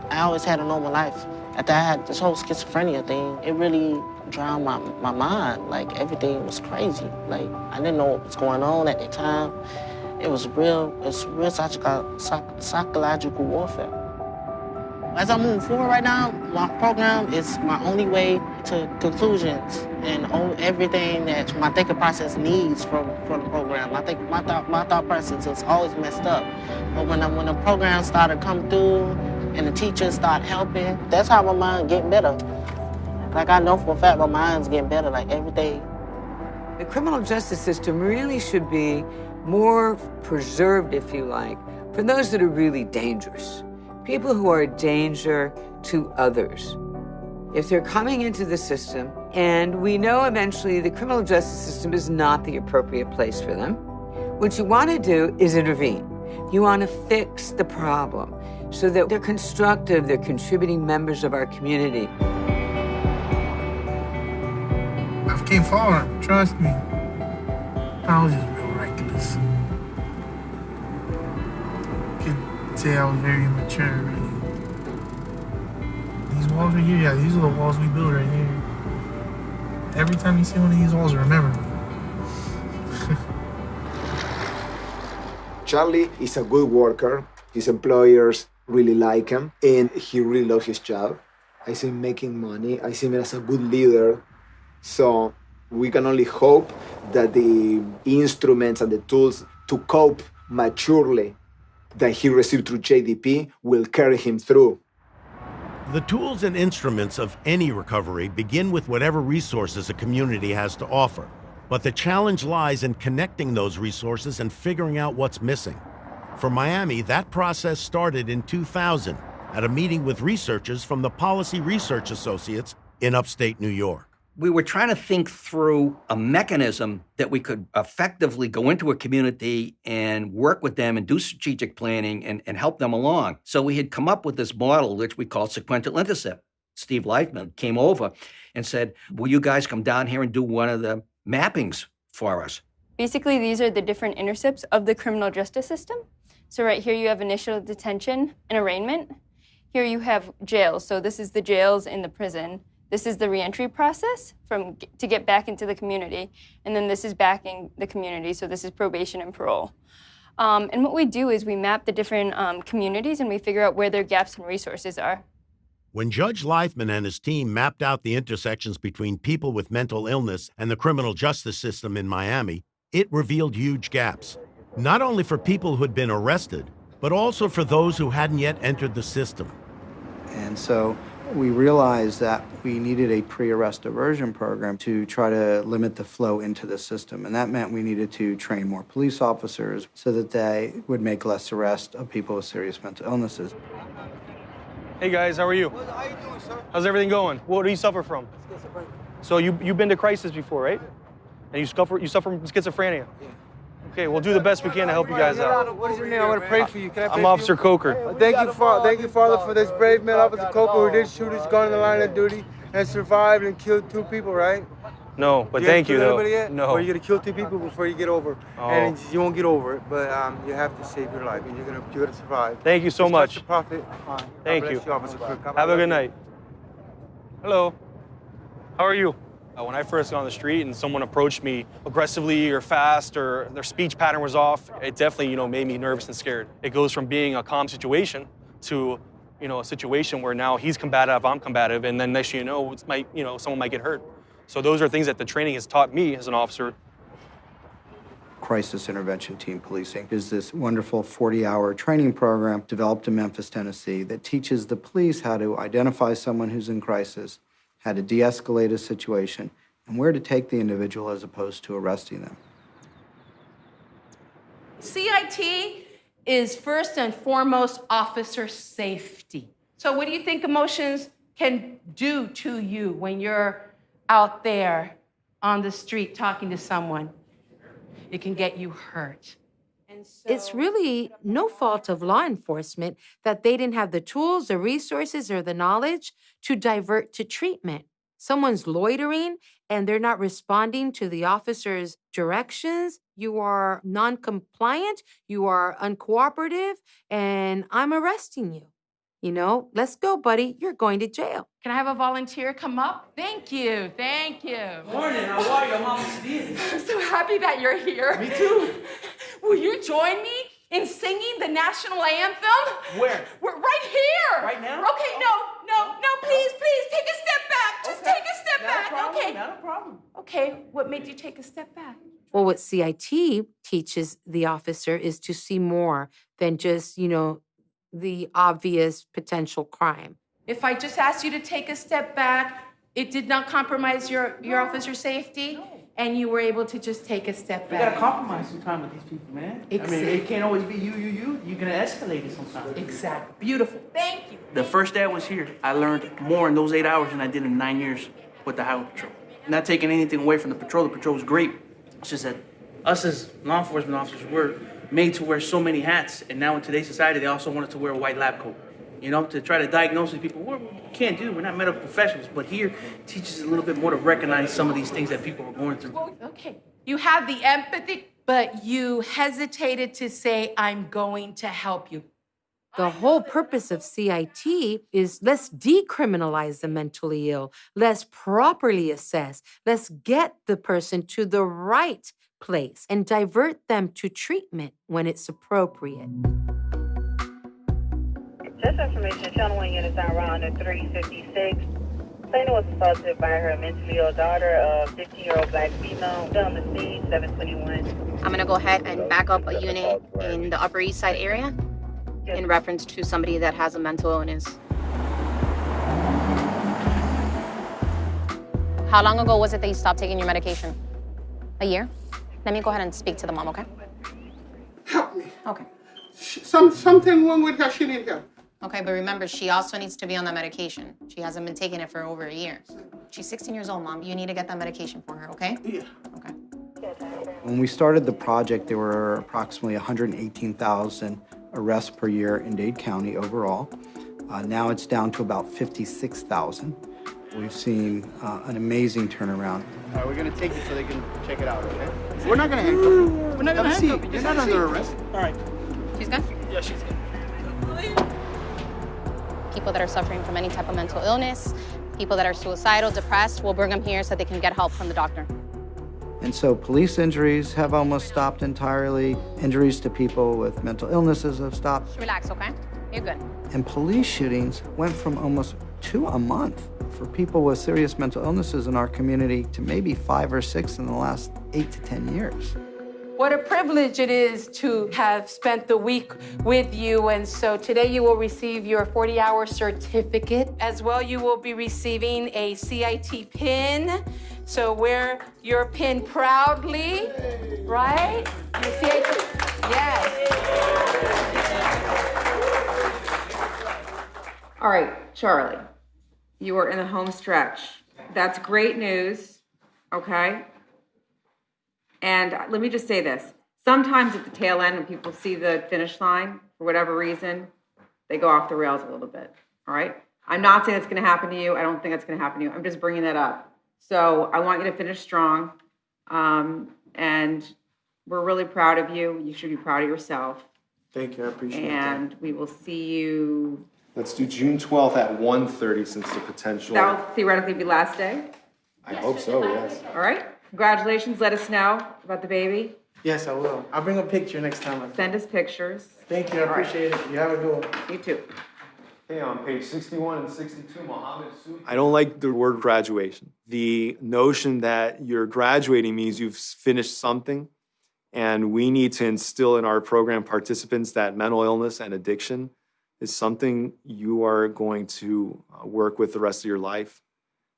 I always had a normal life. After I had this whole schizophrenia thing, it really drowned my mind. Like, everything was crazy. Like, I didn't know what was going on at the time. It's real psychological warfare. As I'm moving forward right now, my program is my only way to conclusions and everything that my thinking process needs from the program. I think my thought process is always messed up. But when the program started coming through and the teachers start helping, that's how my mind getting better. Like, I know for a fact my mind's getting better, like everything. The criminal justice system really should be more preserved, if you like, for those that are really dangerous. People who are a danger to others. If they're coming into the system, and we know eventually the criminal justice system is not the appropriate place for them, what you want to do is intervene. You want to fix the problem so that they're constructive, they're contributing members of our community. I've came far, trust me. I was just real reckless. Could say I was very immature, really. These walls right here, yeah, these are the walls we build right here. Every time you see one of these walls, remember me. Charlie is a good worker. His employers really like him, and he really loves his job. I see him making money. I see him as a good leader. So we can only hope that the instruments and the tools to cope maturely that he received through JDP will carry him through. The tools and instruments of any recovery begin with whatever resources a community has to offer. But the challenge lies in connecting those resources and figuring out what's missing. For Miami, that process started in 2000 at a meeting with researchers from the Policy Research Associates in upstate New York. We were trying to think through a mechanism that we could effectively go into a community and work with them and do strategic planning and help them along. So we had come up with this model, which we called sequential intercept. Steve Leifman came over and said, will you guys come down here and do one of the mappings for us? Basically, these are the different intercepts of the criminal justice system. So right here you have initial detention and arraignment. Here you have jails. So this is the jails in the prison. This is the reentry process to get back into the community. And then this is back in the community. So this is probation and parole. And what we do is we map the different communities and we figure out where their gaps in resources are. When Judge Leifman and his team mapped out the intersections between people with mental illness and the criminal justice system in Miami, it revealed huge gaps, not only for people who had been arrested, but also for those who hadn't yet entered the system. And so we realized that we needed a pre-arrest diversion program to try to limit the flow into the system. And that meant we needed to train more police officers so that they would make less arrests of people with serious mental illnesses. Hey guys, how are you? How you doing, sir? How's everything going? What do you suffer from? Schizophrenia. So you've been to crisis before, right? And you suffer from schizophrenia? Yeah. Okay, we'll do the best we can to help you guys out. What is your name? I want to pray for you. Can I pray I'm Officer Coker. Thank you, Father, for this brave man, Officer Coker, who did shoot his gun in the line of duty and survived and killed 2 people, right? No, but thank you, though. Yet? No. Or you're gonna kill 2 people before you get over, and you won't get over it. But you have to save your life, and you're gonna survive. Thank you so much. The prophet. Thank you. Officer Cook. Have a good night. Hello. How are you? When I first got on the street and someone approached me aggressively or fast or their speech pattern was off, it definitely, made me nervous and scared. It goes from being a calm situation to, a situation where now he's combative, I'm combative, and then next thing you know, someone might get hurt. So those are things that the training has taught me as an officer Crisis Intervention Team Policing. Is this wonderful 40-hour training program developed in Memphis, Tennessee that teaches the police how to identify someone who's in crisis, how to de-escalate a situation, and where to take the individual as opposed to arresting them. CIT is first and foremost officer safety. So what do you think emotions can do to you when you're out there on the street talking to someone? It can get you hurt. It's really no fault of law enforcement that they didn't have the tools, the resources, or the knowledge to divert to treatment. Someone's loitering and they're not responding to the officer's directions. You are non-compliant, you are uncooperative, and I'm arresting you. You know, let's go, buddy. You're going to jail. Can I have a volunteer come up? Thank you, thank you. Morning, how are you? I'm Mama Judith. I'm so happy that you're here. Me too. Will you join me in singing the national anthem? Where? We're right here. Right now? Okay, no, please, take a step back. Just take a step Not back. a problem, Okay. Not a problem. Okay, what made you take a step back? Well, what CIT teaches the officer is to see more than just, the obvious potential crime. If I just asked you to take a step back, it did not compromise your officer's safety, and you were able to just take a step You back. gotta compromise sometimes with these people, man. I mean, it can't always be you. You're gonna escalate it sometimes. Exactly. Beautiful. Thank you. The first day I was here, I learned more in those 8 hours than I did in 9 years with the Highway Patrol. Not taking anything away from the patrol was great. It's just that us as law enforcement officers, we're made to wear so many hats, and now in today's society, they also want us to wear a white lab coat. To try to diagnose these people. We can't do it. We're not medical professionals, but here it teaches us a little bit more to recognize some of these things that people are going through. Okay. You have the empathy, but you hesitated to say, I'm going to help you. The whole purpose of CIT is let's decriminalize the mentally ill. Let's properly assess. Let's get the person to the right place and divert them to treatment when it's appropriate. This information, Channel 1 units on round at 356. Plaintiff was assaulted by her mentally ill daughter, a 15-year-old black female. Still on the scene, 721. I'm going to go ahead and back up a unit in the Upper East Side area in reference to somebody that has a mental illness. How long ago was it that you stopped taking your medication? A year? Let me go ahead and speak to the mom, okay? Help me. Okay. Something wrong with her. She needs help. Okay, but remember, she also needs to be on that medication. She hasn't been taking it for over a year. She's 16 years old, Mom. You need to get that medication for her, okay? Yeah. Okay. When we started the project, there were approximately 118,000 arrests per year in Dade County overall. Now it's down to about 56,000. We've seen an amazing turnaround. All right, we're gonna take you so they can check it out, okay? We're not gonna handcuff you. We're not gonna handcuff you. You're not under arrest. All right. She's good? Yeah, she's good. People that are suffering from any type of mental illness, people that are suicidal, depressed, we'll bring them here so they can get help from the doctor. And so police injuries have almost stopped entirely. Injuries to people with mental illnesses have stopped. Relax, okay? You're good. And police shootings went from almost 2 a month for people with serious mental illnesses in our community to maybe 5 or 6 in the last 8 to 10 years. What a privilege it is to have spent the week with you. And so today you will receive your 40-hour certificate. As well, you will be receiving a CIT pin. So wear your pin proudly, right? Your CIT, yes. All right, Charlie, you are in the home stretch. That's great news, okay? And let me just say this. Sometimes at the tail end, when people see the finish line, for whatever reason, they go off the rails a little bit, all right? I'm not saying it's gonna happen to you. I don't think it's gonna happen to you. I'm just bringing that up. So I want you to finish strong. And we're really proud of you. You should be proud of yourself. Thank you, I appreciate And we will see you, Let's do June 12th at 1:30 since the potential. that will theoretically be last day. I hope so, yes. All right, congratulations. Let us know about the baby. Yes, I will. I'll bring a picture next time. Send us pictures. Thank you, I All right. appreciate it. You have a good one. You too. Okay, on page 61 and 62, Mohammed. I don't like the word graduation. The notion that you're graduating means you've finished something And we need to instill in our program participants that mental illness and addiction is something you are going to work with the rest of your life.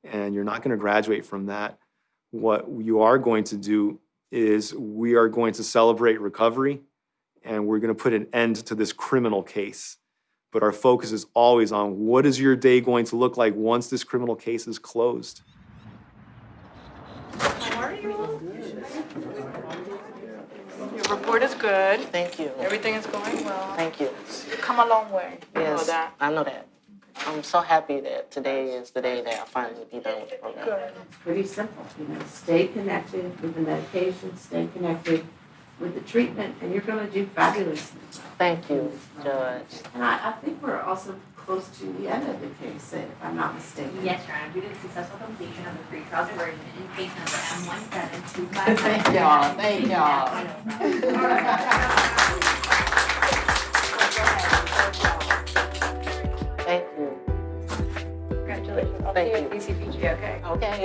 And you're not going to graduate from that. What you are going to do is we are going to celebrate recovery, and we're going to put an end to this criminal case. But our focus is always on what is your day going to look like once this criminal case is closed. How are you? Your report is good. Thank you. Everything is going well. Thank you. You've come a long way. You know Yes, that. I know that. I'm so happy that today is the day that I finally be done with the program. Good. It's pretty simple, stay connected with the medication, stay connected with the treatment, and you're gonna do fabulously. Thank you, Judge. And I think we're also close to the end of the case, if I'm not mistaken. Yes, Your Honor, due to the successful completion of the pretrial diversion in case number M17255. Thank y'all, thank y'all. Thank you. Congratulations. I'll Thank see you. you at DCPG, okay? Okay.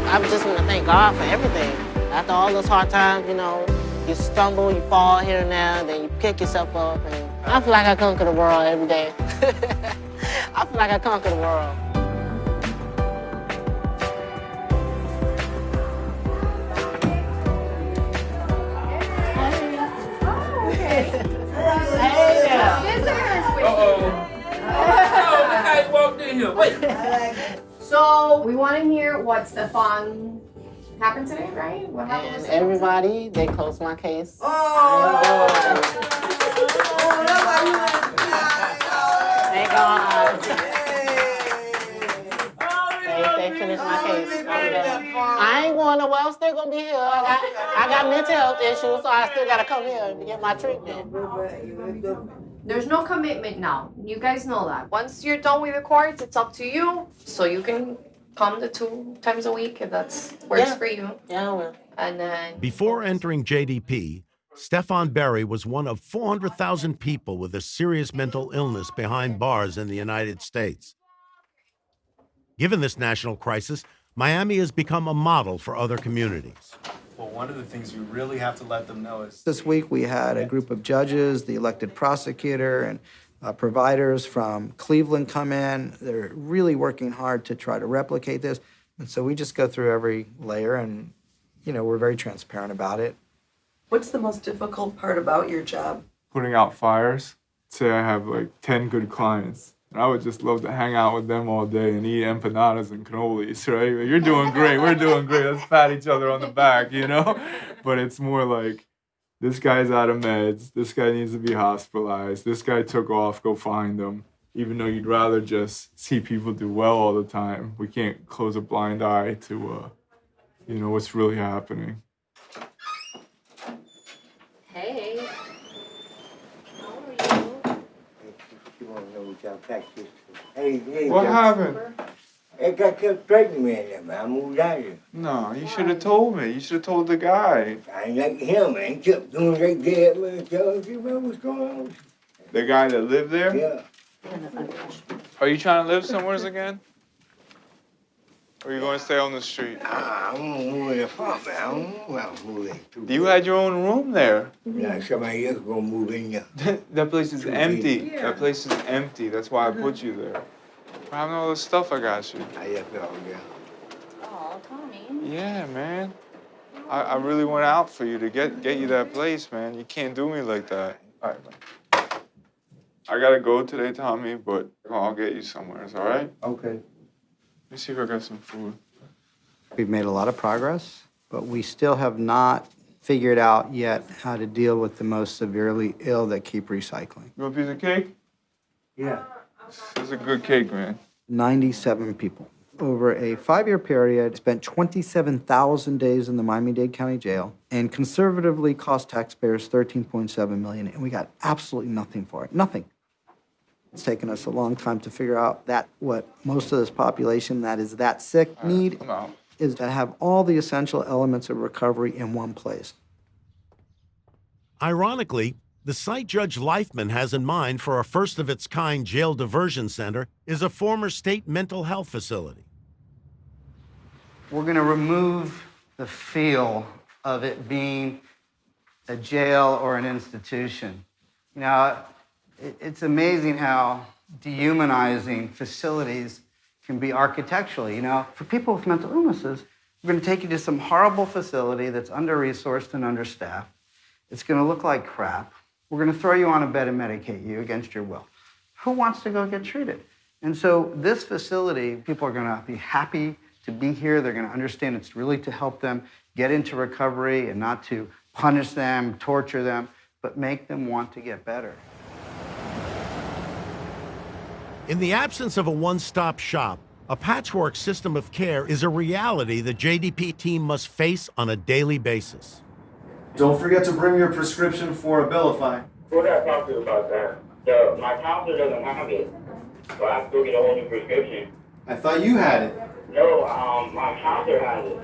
I just want to thank God for everything. After all those hard times, you stumble, you fall here and there, then you pick yourself up, and I feel like I conquer the world every day. I feel like I conquer the world. So we want to hear what Stefan happened today, right? What happened? And everybody, they closed my case. Thank God. They finished my case. I ain't going nowhere. I'm still gonna be here. I got mental health issues, so I still gotta come here to get my treatment. There's no commitment now. You guys know that. Once you're done with the courts, it's up to you. So you can come the 2 times a week if that works for you. Yeah, I will. And then Before entering JDP, Stefan Berry was one of 400,000 people with a serious mental illness behind bars in the United States. Given this national crisis, Miami has become a model for other communities. Well, one of the things you really have to let them know is This week we had a group of judges, the elected prosecutor, and providers from Cleveland come in. They're really working hard to try to replicate this. And so we just go through every layer and, we're very transparent about it. What's the most difficult part about your job? Putting out fires. Say I have like 10 good clients. And I would just love to hang out with them all day and eat empanadas and cannolis, right? You're doing great, we're doing great. Let's pat each other on the back, But it's more like, this guy's out of meds, this guy needs to be hospitalized, this guy took off, go find him. Even though you'd rather just see people do well all the time, we can't close a blind eye to, what's really happening. Hey. What happened? I got kept pregnant man, man. I moved out here. No, you should have told me. You should have told the guy. I ain't like him, man. Kept doing right there, man. Tell you, man, what's going on? The guy that lived there? Yeah. Are you trying to live somewhere again? Or are you going to stay on the street? I'm gonna move in the farm, man. I don't know where I'm moving to. You had your own room there. Yeah, somebody else gonna move in there. That place is empty. Yeah. That place is empty. That's why I put you there. For having all the stuff I got you. I left it all there. Oh, Tommy. Yeah, man. I really went out for you to get you that place, man. You can't do me like that. All right, man. I gotta go today, Tommy, but I'll get you somewhere, all right? Okay. Let me see if I got some food. We've made a lot of progress, but we still have not figured out yet how to deal with the most severely ill that keep recycling. You want a piece of cake? Yeah. It's a good cake, man. 97 people. Over a 5-year period, spent 27,000 days in the Miami-Dade County Jail and conservatively cost taxpayers $13.7 million, and we got absolutely nothing for it. Nothing. It's taken us a long time to figure out that what most of this population that is that sick need is to have all the essential elements of recovery in one place. Ironically, The site Judge Leifman has in mind for a first-of-its-kind jail diversion center is a former state mental health facility. We're going to remove the feel of it being a jail or an institution. You know, it's amazing how dehumanizing facilities can be architecturally. You know, for people with mental illnesses, we're going to take you to some horrible facility that's under-resourced and understaffed. It's going to look like crap. We're going to throw you on a bed and medicate you against your will. Who wants to go get treated? And so this facility, people are going to be happy to be here. They're going to understand it's really to help them get into recovery and not to punish them, torture them, but make them want to get better. In the absence of a one-stop shop, a patchwork system of care is a reality the JDP team must face on a daily basis. Don't forget to bring your prescription for Abilify. Who did I talk to about that? My counselor doesn't have it, so I have to go get a whole new prescription. I thought you had it. No, my counselor has it.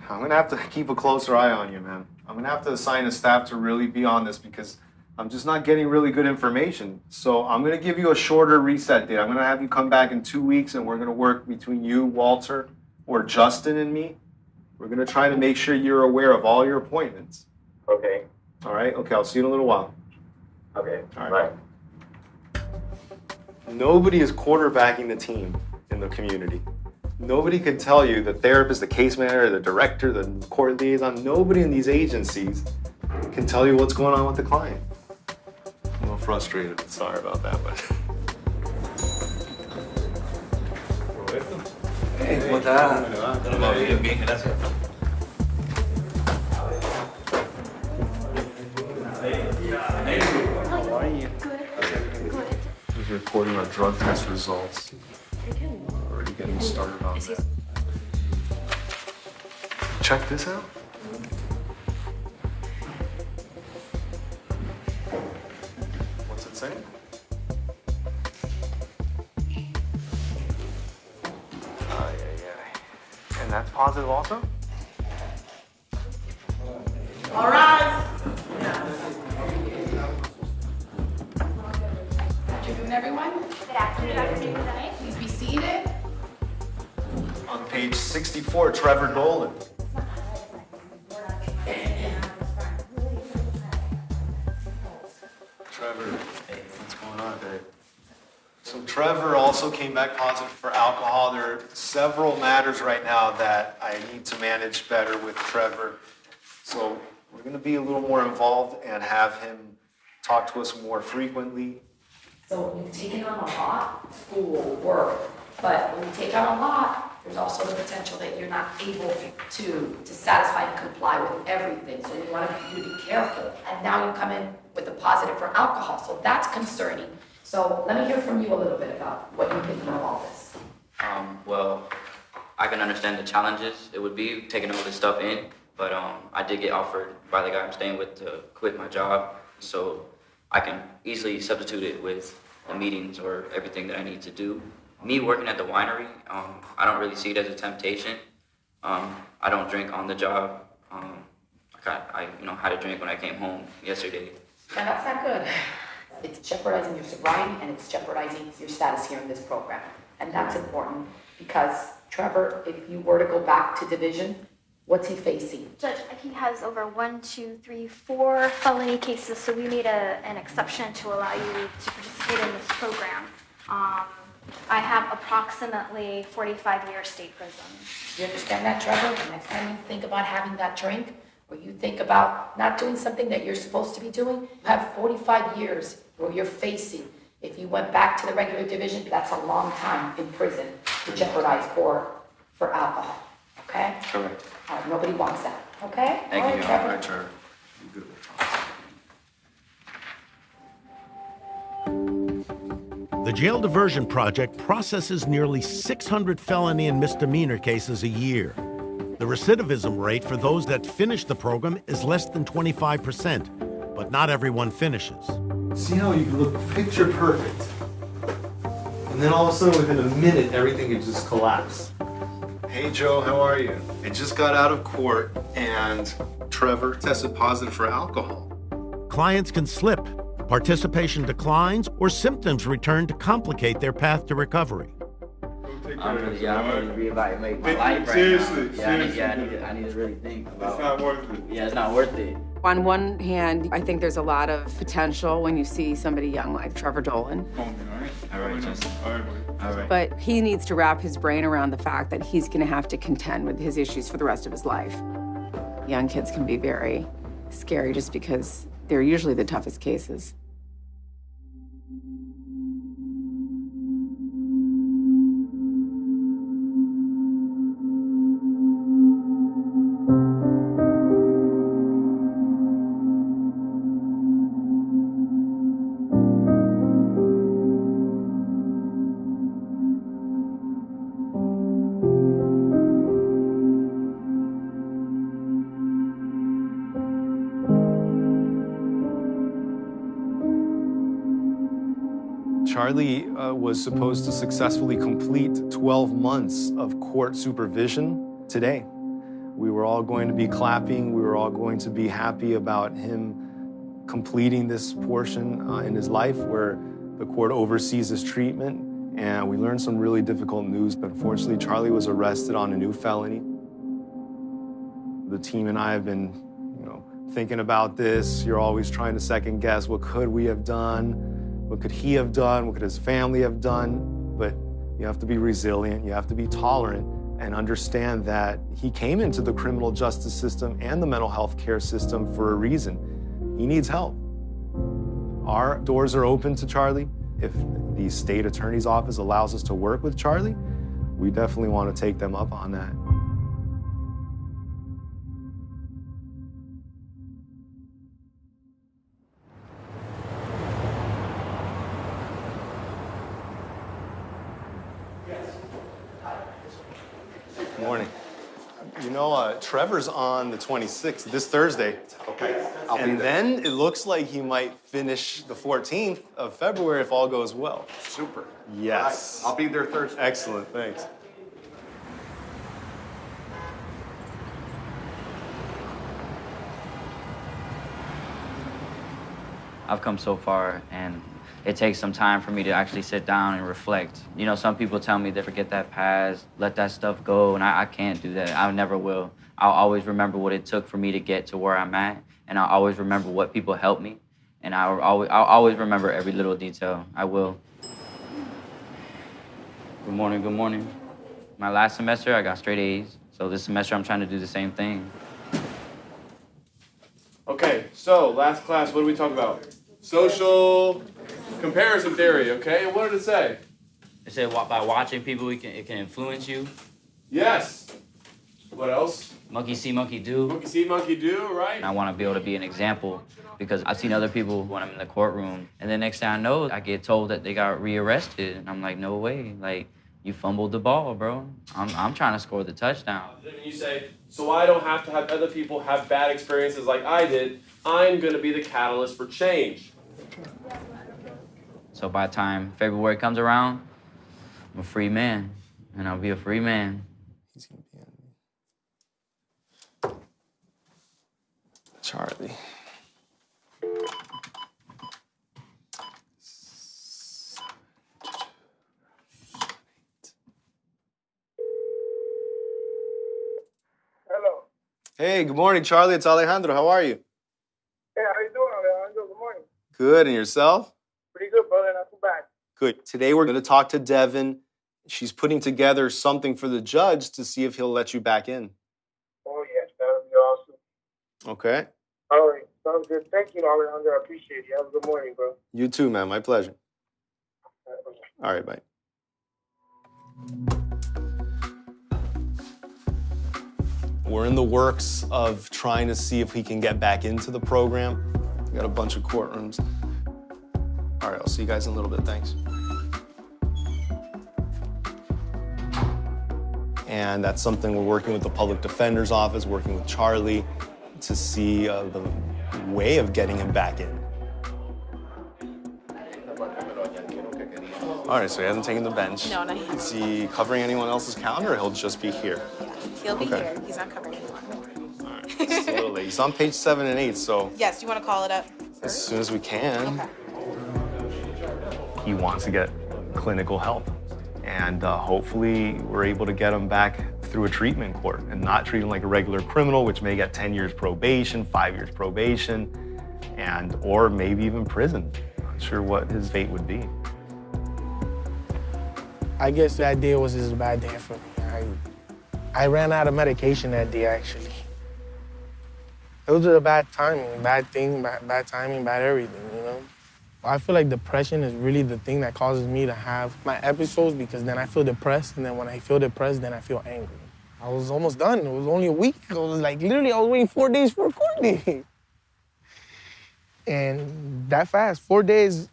I'm gonna have to keep a closer eye on you, man. I'm gonna have to assign a staff to really be on this because I'm just not getting really good information. So I'm gonna give you a shorter reset date. I'm gonna have you come back in 2 weeks and we're gonna work between you, Walter, or Justin and me. We're gonna try to make sure you're aware of all your appointments. Okay. All right? Okay, I'll see you in a little while. Okay. All right. Bye. Nobody is quarterbacking the team in the community. Nobody can tell you, the therapist, the case manager, the director, the court liaison, nobody in these agencies can tell you what's going on with the client. I'm a little frustrated. Sorry about that, but. Hey, ¿cómo estás? Bien, bien, gracias. How are you? Good. He's reporting our drug test results. Already getting started on that. Check this out. What's it saying? And that's positive also? All rise. Good afternoon, everyone. Good afternoon, Dr. David. Please be seated. On page 64, Trevor Dolan. Trevor, hey, what's going on, babe? So Trevor also came back positive for alcohol. There are several matters right now that I need to manage better with Trevor. So we're going to be a little more involved and have him talk to us more frequently. So you've taken on a lot, school, work, but when you take on a lot, there's also the potential that you're not able to satisfy and comply with everything. So we want you to be careful. And now you come in with a positive for alcohol, so that's concerning. So let me hear from you a little bit about what you think of all this. Well, I can understand the challenges it would be taking all this stuff in, but I did get offered by the guy I'm staying with to quit my job, so I can easily substitute it with the meetings or everything that I need to do. Me working at the winery, I don't really see it as a temptation. I don't drink on the job. I had a drink when I came home yesterday. Now that's not good. It's jeopardizing your sobriety and it's jeopardizing your status here in this program. And that's important because Trevor, if you were to go back to division, what's he facing? Judge, he has over 4 felony cases, so we made an exception to allow you to participate in this program. I have approximately 45-year state prison. Do you understand that, Trevor? The next time you think about having that drink, or you think about not doing something that you're supposed to be doing, you have 45 years where you're facing. If you went back to the regular division, that's a long time in prison to jeopardize for alcohol, okay? Correct. All right, nobody wants that, okay? Thank All you, right, Trevor. Your Honor. Trevor. You good. The Jail Diversion Project processes nearly 600 felony and misdemeanor cases a year. The recidivism rate for those that finish the program is less than 25%, but not everyone finishes. See how you look picture perfect, and then all of a sudden within a minute everything could just collapse. Hey Joe, how are you? I just got out of court and Trevor tested positive for alcohol. clients can slip, participation declines, or symptoms return to complicate their path to recovery. I'm really reevaluate my life right Seriously, now. I need to really think about. It's not worth it. Yeah, it's not worth it. On one hand, I think there's a lot of potential when you see somebody young like Trevor Dolan. All right, Justin. All right. But he needs to wrap his brain around the fact that he's going to have to contend with his issues for the rest of his life. Young kids can be very scary just because they're usually the toughest cases. Charlie was supposed to successfully complete 12 months of court supervision today. We were all going to be clapping. We were all going to be happy about him completing this portion in his life where the court oversees his treatment. And we learned some really difficult news. Unfortunately, Charlie was arrested on a new felony. The team and I have been, thinking about this. You're always trying to second guess, what could we have done? What could he have done? What could his family have done? But you have to be resilient. You have to be tolerant and understand that he came into the criminal justice system and the mental health care system for a reason. He needs help. Our doors are open to Charlie. If the state attorney's office allows us to work with Charlie, we definitely want to take them up on that. Good morning. Trevor's on the 26th, this Thursday. Okay. And then it looks like he might finish the 14th of February if all goes well. Super. Yes. I'll be there Thursday. Excellent, thanks. I've come so far, and it takes some time for me to actually sit down and reflect. Some people tell me to forget that past, let that stuff go, and I can't do that. I never will. I'll always remember what it took for me to get to where I'm at, and I'll always remember what people helped me, and I'll always remember every little detail. I will. Good morning, good morning. My last semester, I got straight A's, so this semester I'm trying to do the same thing. Okay, so last class, what did we talk about? Social comparison theory, okay? And what did it say? It said by watching people, it can influence you. Yes. What else? Monkey see, monkey do. Monkey see, monkey do, right? And I want to be able to be an example because I've seen other people when I'm in the courtroom, and the next thing I know, I get told that they got rearrested, and I'm like, no way, like, you fumbled the ball, bro. I'm trying to score the touchdown. And you say, so I don't have to have other people have bad experiences like I did. I'm going to be the catalyst for change. So by the time February comes around, I'm a free man, and I'll be a free man. He's gonna be on me. Charlie. Hello. Hey, good morning, Charlie. It's Alejandro. How are you? Hey, how you doing, Alejandro? Good morning. Good, and yourself? Pretty good, brother. Not too bad. Good. Today we're going to talk to Devin. She's putting together something for the judge to see if he'll let you back in. Oh, yes. That would be awesome. Okay? All right. Sounds good. Thank you, Alejandro. I appreciate you. Have a good morning, bro. You too, man. My pleasure. All right, bye. We're in the works of trying to see if he can get back into the program. We got a bunch of courtrooms. All right, I'll see you guys in a little bit. Thanks. And that's something we're working with the public defender's office, working with Charlie to see the way of getting him back in. All right, so he hasn't taken the bench. No, not yet. Is he covering anyone else's calendar, or he'll just be here? He'll be Okay. here. He's not covering anyone. All right, it's a little late. He's on page 7 and 8, so Yes, you want to call it up? As soon as we can. He wants to get clinical help. And hopefully we're able to get him back through a treatment court and not treat him like a regular criminal, which may get 10 years probation, 5 years probation, or maybe even prison. Not sure what his fate would be. I guess that day was just a bad day for me. I ran out of medication that day, actually. It was a bad timing, bad timing, bad everything, you know? I feel like depression is really the thing that causes me to have my episodes, because then I feel depressed, and then when I feel depressed, then I feel angry. I was almost done. It was only a week. I was like, literally, I was waiting 4 days for a court date. And that fast, 4 days,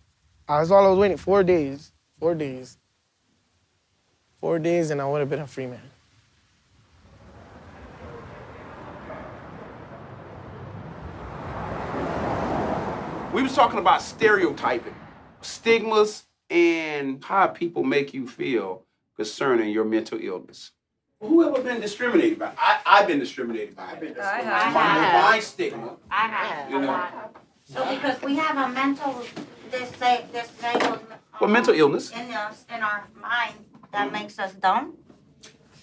that's all I was waiting, 4 days. 4 days. 4 days, and I would have been a free man. We was talking about stereotyping, stigmas, and how people make you feel concerning your mental illness. Who ever been discriminated by? I've been discriminated by. I have. My stigma. I have. You know. So because we have a mental disabled Well, mental illness. in our mind that makes us dumb.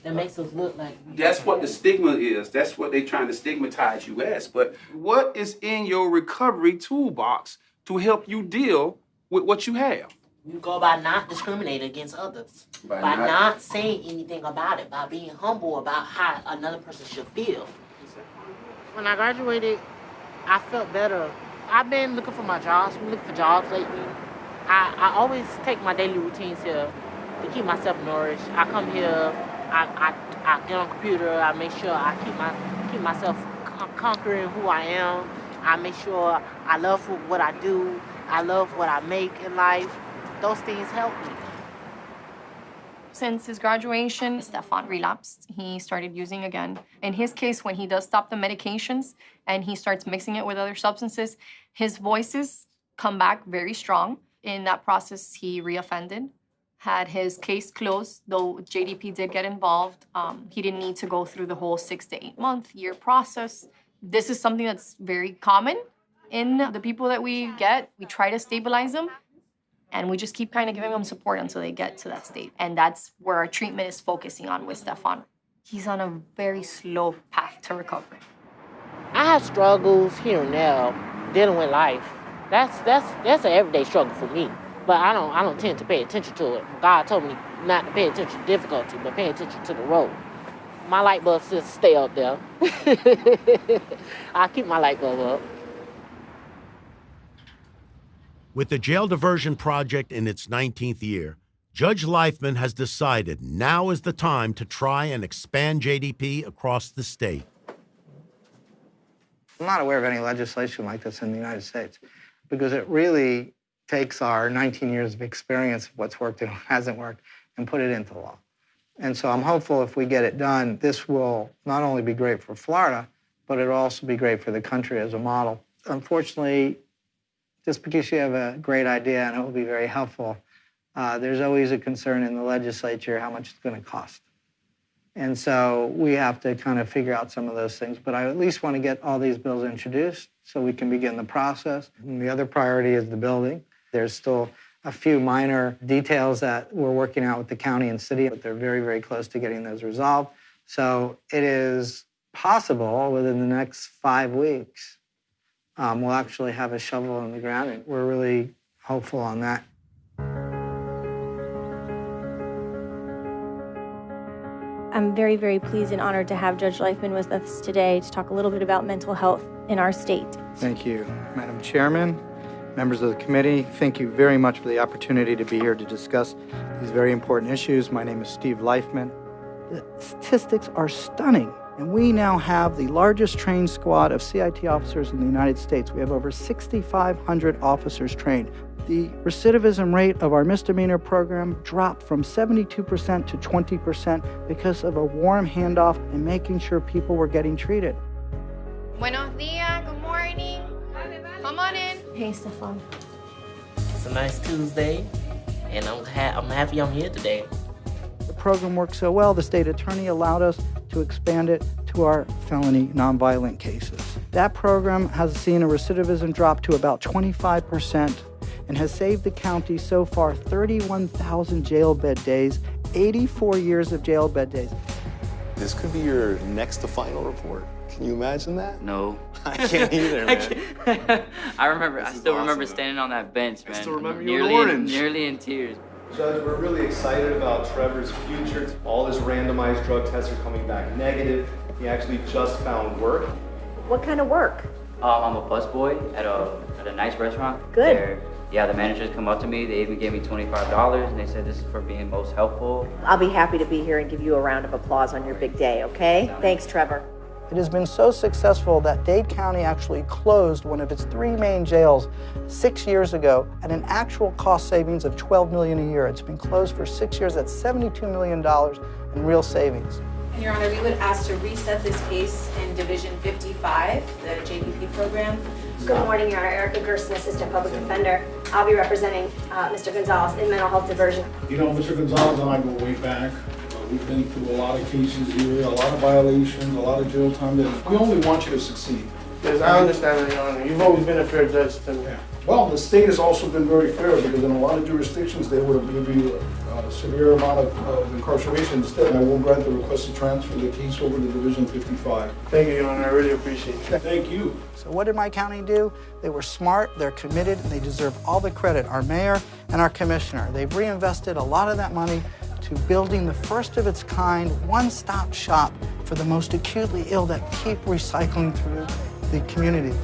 That makes us look like. That's what the stigma is. That's what they're trying to stigmatize you as. But what is in your recovery toolbox to help you deal with what you have? You go by not discriminating against others. By not saying anything about it. By being humble about how another person should feel. When I graduated, I felt better. I've been looking for my jobs. I'm looking for jobs lately. I always take my daily routines here to keep myself nourished. I come here. I get on the computer. I make sure I keep myself conquering who I am. I make sure I love what I do. I love what I make in life. Those things help me. Since his graduation, Stefan relapsed. He started using again. In his case, when he does stop the medications and he starts mixing it with other substances, his voices come back very strong. In that process, he reoffended. Had his case closed, though JDP did get involved. He didn't need to go through the whole 6 to 8 month year process. This is something that's very common in the people that we get. We try to stabilize them, and we just keep kind of giving them support until they get to that state. And that's where our treatment is focusing on with Stefan. He's on a very slow path to recovery. I have struggles here and there dealing with life. That's an everyday struggle for me. But I don't tend to pay attention to it. God told me not to pay attention to difficulty, but pay attention to the road. My light bulb just stay up there. I keep my light bulb up. With the jail diversion project in its 19th year, Judge Leifman has decided now is the time to try and expand JDP across the state. I'm not aware of any legislation like this in the United States, because it really takes our 19 years of experience of what's worked and hasn't worked and put it into law. And so I'm hopeful if we get it done, this will not only be great for Florida, but it'll also be great for the country as a model. Unfortunately, just because you have a great idea and it will be very helpful, there's always a concern in the legislature how much it's going to cost. And so we have to kind of figure out some of those things. But I at least want to get all these bills introduced so we can begin the process. And the other priority is the building. There's still a few minor details that we're working out with the county and city, but they're very, very close to getting those resolved. So it is possible within the next 5 weeks, we'll actually have a shovel in the ground, and we're really hopeful on that. I'm very, very pleased and honored to have Judge Leifman with us today to talk a little bit about mental health in our state. Thank you, Madam Chairman, members of the committee. Thank you very much for the opportunity to be here to discuss these very important issues. My name is Steve Leifman. The statistics are stunning, and we now have the largest trained squad of CIT officers in the United States. We have over 6,500 officers trained. The recidivism rate of our misdemeanor program dropped from 72% to 20% because of a warm handoff and making sure people were getting treated. Buenos dias, good morning. Come on in. Hey, Stefan. It's a nice Tuesday, and I'm happy I'm here today. The program worked so well, the state attorney allowed us to expand it to our felony nonviolent cases. That program has seen a recidivism drop to about 25% and has saved the county so far 31,000 jail bed days, 84 years of jail bed days. This could be your next to final report. Can you imagine that? No. I can't either, man. I still remember standing on that bench, man. I still remember you in orange. Nearly in tears. Judge, we're really excited about Trevor's future. All his randomized drug tests are coming back negative. He actually just found work. What kind of work? I'm a busboy at a nice restaurant. Good. Where, yeah, the managers come up to me. They even gave me $25, and they said this is for being most helpful. I'll be happy to be here and give you a round of applause on your big day, okay? Thanks, Trevor. It has been so successful that Dade County actually closed one of its 3 main jails 6 years ago at an actual cost savings of $12 million a year. It's been closed for 6 years at $72 million in real savings. And Your Honor, we would ask to reset this case in Division 55, the JPP program. Good morning, Your Honor. Erica Gerson, Assistant Public Defender. I'll be representing Mr. Gonzalez in mental health diversion. You know, Mr. Gonzalez and I go way back. We've been through a lot of cases here, a lot of violations, a lot of jail time. That we only want you to succeed. Yes, I understand that, Your Honor. You've always been a fair judge to me. Yeah. Well, the state has also been very fair because in a lot of jurisdictions they would have given you a severe amount of incarceration. Instead, I will grant the request to transfer the case over to Division 55. Thank you, Your Honor. I really appreciate it. Thank you. So what did my county do? They were smart, they're committed, and they deserve all the credit. Our mayor and our commissioner. They've reinvested a lot of that money to building the first of its kind one-stop shop for the most acutely ill that keep recycling through the community.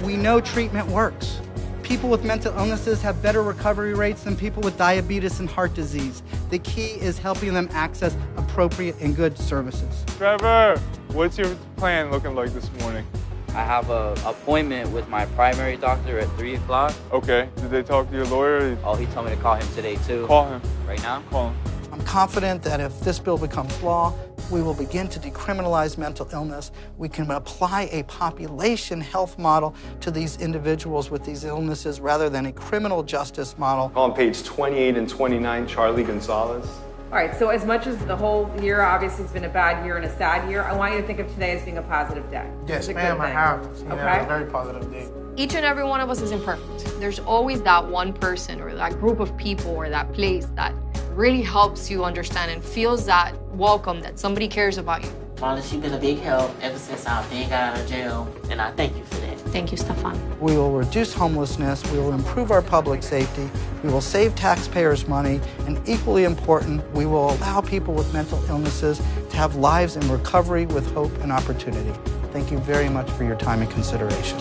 We know treatment works. People with mental illnesses have better recovery rates than people with diabetes and heart disease. The key is helping them access appropriate and good services. Trevor, what's your plan looking like this morning? I have an appointment with my primary doctor at 3 o'clock. Okay. Did they talk to your lawyer? Oh, he told me to call him today, too. Call him. Right now? Call him. I'm confident that if this bill becomes law, we will begin to decriminalize mental illness. We can apply a population health model to these individuals with these illnesses rather than a criminal justice model. On page 28 and 29, Charlie Gonzalez. All right, so as much as the whole year obviously has been a bad year and a sad year, I want you to think of today as being a positive day. Yes, It's a ma'am, good I thing. have. Okay? A very positive day. Each and every one of us is imperfect. There's always that one person or that group of people or that place that really helps you understand and feels that welcome, that somebody cares about you. Honestly, you've been a big help ever since I've been out of jail, and I thank you for that. Thank you, Stefan. We will reduce homelessness, we will improve our public safety, we will save taxpayers money, and equally important, we will allow people with mental illnesses to have lives in recovery with hope and opportunity. Thank you very much for your time and consideration.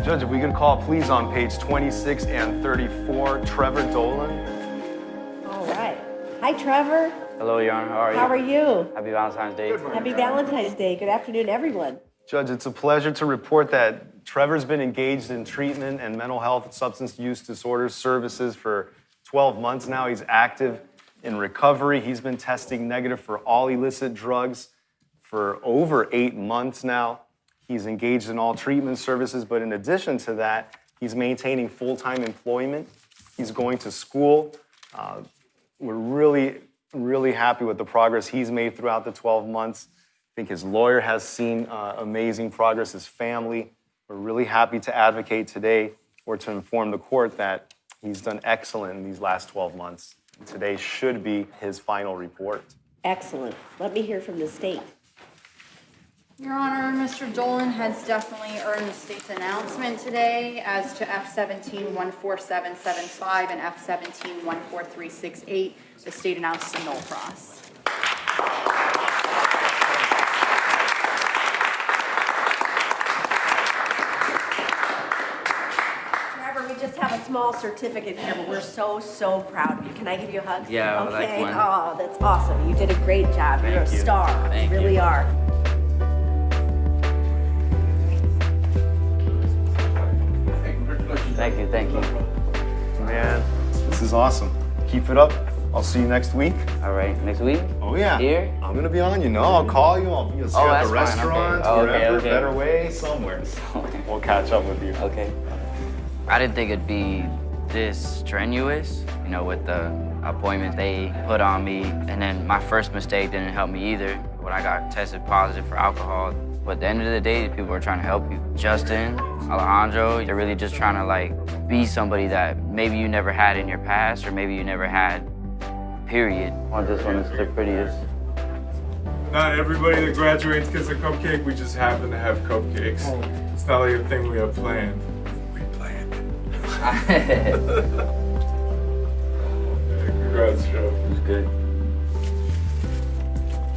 Judge, if we could call please on page 26 and 34, Trevor Dolan. All right. Hi, Trevor. Hello, Your Honor. How are you? How are you? Happy Valentine's Day. Happy Valentine's Day. Good afternoon, everyone. Judge, it's a pleasure to report that Trevor's been engaged in treatment and mental health and substance use disorders services for 12 months now. He's active in recovery. He's been testing negative for all illicit drugs for over 8 months now. He's engaged in all treatment services, but in addition to that, he's maintaining full-time employment. He's going to school. We're really happy with the progress he's made throughout the 12 months. I think his lawyer has seen amazing progress, his family. We're really happy to advocate today or to inform the court that he's done excellent in these last 12 months. Today should be his final report. Excellent. Let me hear from the state. Your Honor, Mr. Dolan has definitely earned the state's announcement today as to F-17-14775 and F-17-14368. The state announced a null pros. Trevor, we just have a small certificate here, but we're so proud of you. Can I give you a hug? Yeah, I would okay. like one. Oh, that's awesome. You did a great job. You're a Thank you. star. Thank you really you. are. Thank you. Man, this is awesome. Keep it up. I'll see you next week. All right, next week? Oh yeah. Here? I'm gonna be on. I'll call you. I'll see you at that's the fine, restaurant, okay. Oh, okay, wherever, okay. Better Way, somewhere. We'll catch up with you. Okay. I didn't think it'd be this strenuous, with the appointment they put on me. And then my first mistake didn't help me either when I got tested positive for alcohol. But at the end of the day, people are trying to help you. Justin, Alejandro, they're really just trying to be somebody that maybe you never had in your past or maybe you never had, period. This one is the prettiest. Not everybody that graduates gets a cupcake. We just happen to have cupcakes. It's not like a thing we have planned. We planned it. Congrats, Joe. It was good.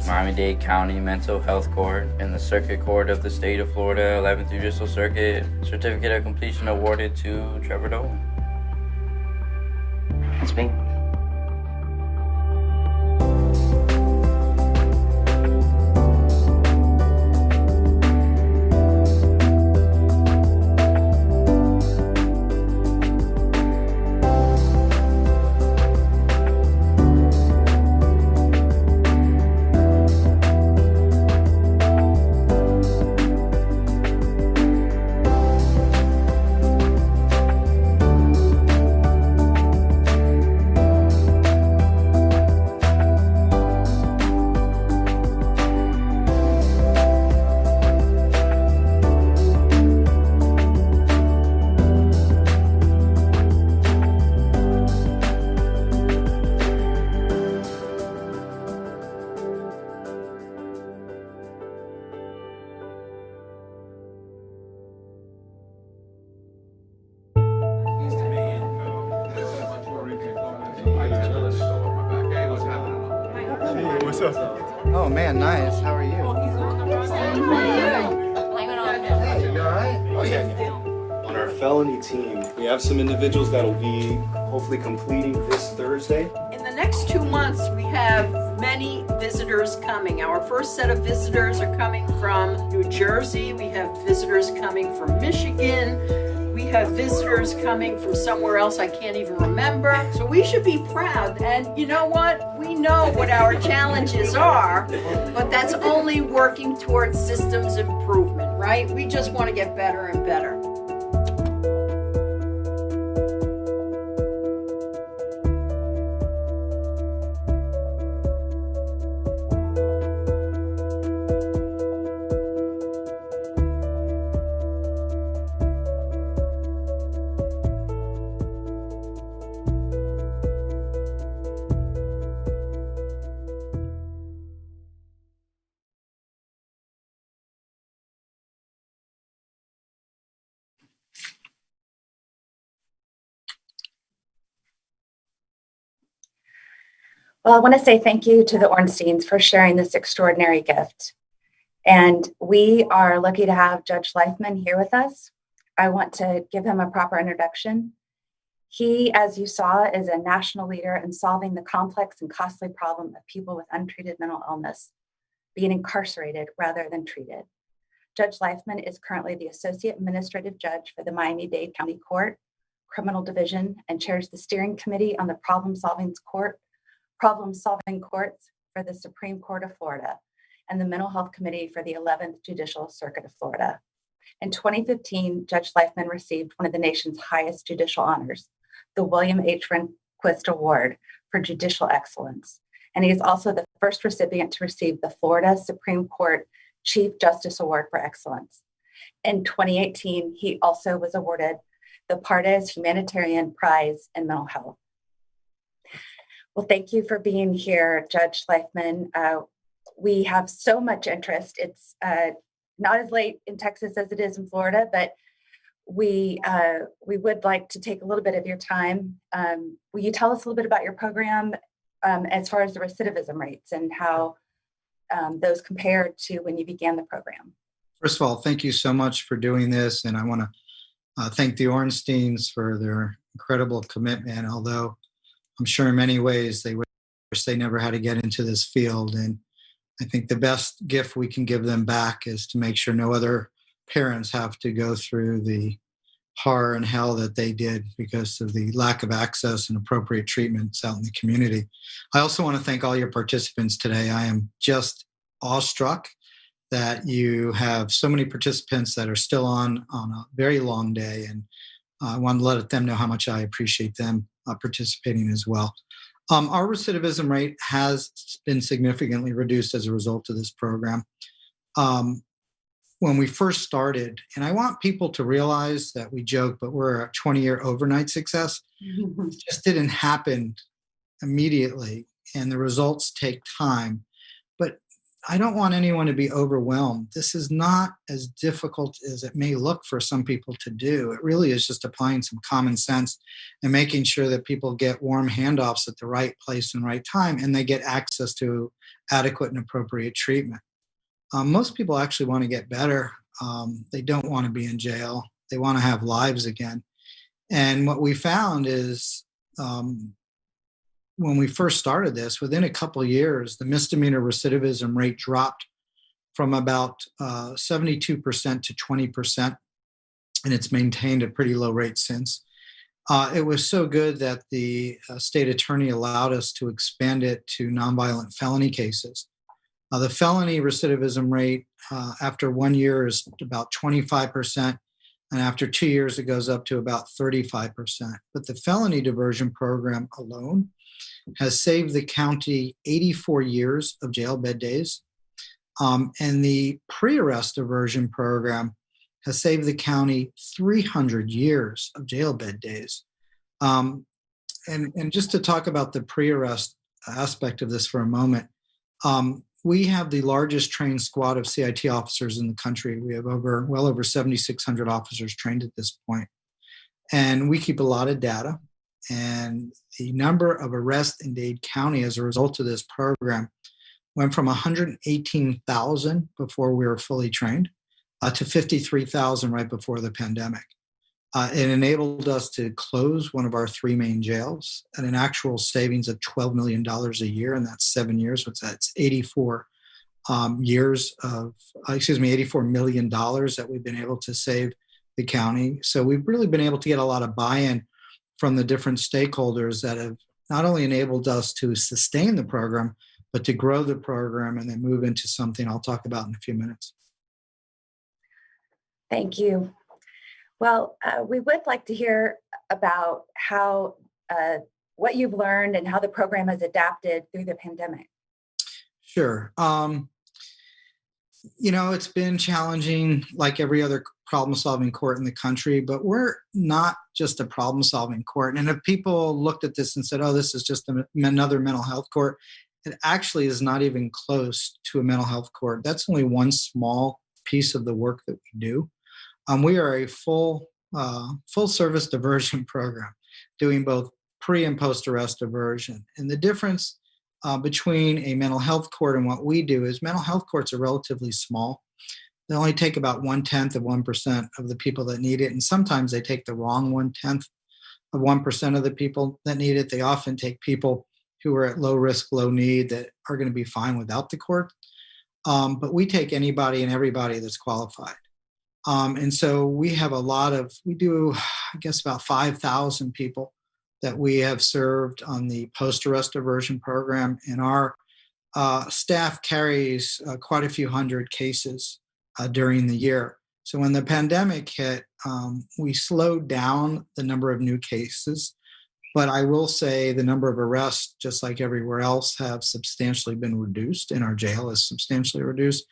Miami-Dade County Mental Health Court and the Circuit Court of the State of Florida, 11th Judicial Circuit, certificate of completion awarded to Trevor Dolan. That's me. Oh man, nice. How are you? Hey, you all right? Oh yeah. On our felony team, we have some individuals that'll be hopefully completing this Thursday. In the next 2 months, we have many visitors coming. Our first set of visitors are coming from New Jersey. We have visitors coming from Michigan. We have visitors coming from somewhere else I can't even remember. So we should be proud. And you know what? We know what our challenges are, but that's only working towards systems improvement, right? We just want to get better and better. Well, I want to say thank you to the Ornsteins for sharing this extraordinary gift. And we are lucky to have Judge Leifman here with us. I want to give him a proper introduction. He, as you saw, is a national leader in solving the complex and costly problem of people with untreated mental illness being incarcerated rather than treated. Judge Leifman is currently the Associate Administrative Judge for the Miami-Dade County Court, Criminal Division, and chairs the Steering Committee on the Problem-Solving Courts for the Supreme Court of Florida and the Mental Health Committee for the 11th Judicial Circuit of Florida. In 2015, Judge Leifman received one of the nation's highest judicial honors, the William H. Rehnquist Award for Judicial Excellence. And he is also the first recipient to receive the Florida Supreme Court Chief Justice Award for Excellence. In 2018, he also was awarded the Pardes Humanitarian Prize in Mental Health. Well, thank you for being here, Judge Leifman. We have so much interest. It's not as late in Texas as it is in Florida, but we would like to take a little bit of your time. Will you tell us a little bit about your program as far as the recidivism rates and how those compared to when you began the program? First of all, thank you so much for doing this. And I want to thank the Ornsteins for their incredible commitment, although I'm sure in many ways they wish they never had to get into this field. And I think the best gift we can give them back is to make sure no other parents have to go through the horror and hell that they did because of the lack of access and appropriate treatments out in the community. I also want to thank all your participants today. I am just awestruck that you have so many participants that are still on a very long day. And I want to let them know how much I appreciate them participating as well. Our recidivism rate has been significantly reduced as a result of this program. When we first started, and I want people to realize that we joke, but we're a 20-year overnight success. It just didn't happen immediately, and the results take time. But I don't want anyone to be overwhelmed. This is not as difficult as it may look for some people to do. It really is just applying some common sense and making sure that people get warm handoffs at the right place and right time, and they get access to adequate and appropriate treatment. Most people actually want to get better. They don't want to be in jail. They want to have lives again. And what we found is when we first started this, within a couple of years, the misdemeanor recidivism rate dropped from about 72% to 20%, and it's maintained a pretty low rate since. It was so good that the state attorney allowed us to expand it to nonviolent felony cases. The felony recidivism rate after 1 year is about 25%, and after 2 years, it goes up to about 35%. But the felony diversion program alone has saved the county 84 years of jail bed days. And the pre-arrest diversion program has saved the county 300 years of jail bed days. And just to talk about the pre-arrest aspect of this for a moment, we have the largest trained squad of CIT officers in the country. We have well over 7,600 officers trained at this point. And we keep a lot of data. And the number of arrests in Dade County as a result of this program went from 118,000 before we were fully trained to 53,000 right before the pandemic. It enabled us to close one of our three main jails at an actual savings of $12 million a year, and that's 7 years. What's that? It's 84 $84 million that we've been able to save the county. So we've really been able to get a lot of buy-in from the different stakeholders that have not only enabled us to sustain the program, but to grow the program and then move into something I'll talk about in a few minutes. Thank you. Well, we would like to hear about how what you've learned and how the program has adapted through the pandemic. Sure. It's been challenging like every other problem-solving court in the country, but we're not just a problem-solving court. And if people looked at this and said, oh, this is just another mental health court, it actually is not even close to a mental health court. That's only one small piece of the work that we do. We are a full-service diversion program, doing both pre- and post-arrest diversion. And the difference between a mental health court and what we do is mental health courts are relatively small. They only take about 1/10 of 1% of the people that need it. And sometimes they take the wrong 1/10 of 1% of the people that need it. They often take people who are at low risk, low need that are going to be fine without the court. But we take anybody and everybody that's qualified. And so we do, I guess, about 5,000 people that we have served on the post-arrest diversion program. And our staff carries quite a few hundred cases during the year. So when the pandemic hit, we slowed down the number of new cases. But I will say the number of arrests, just like everywhere else, have substantially been reduced, and our jail is substantially reduced.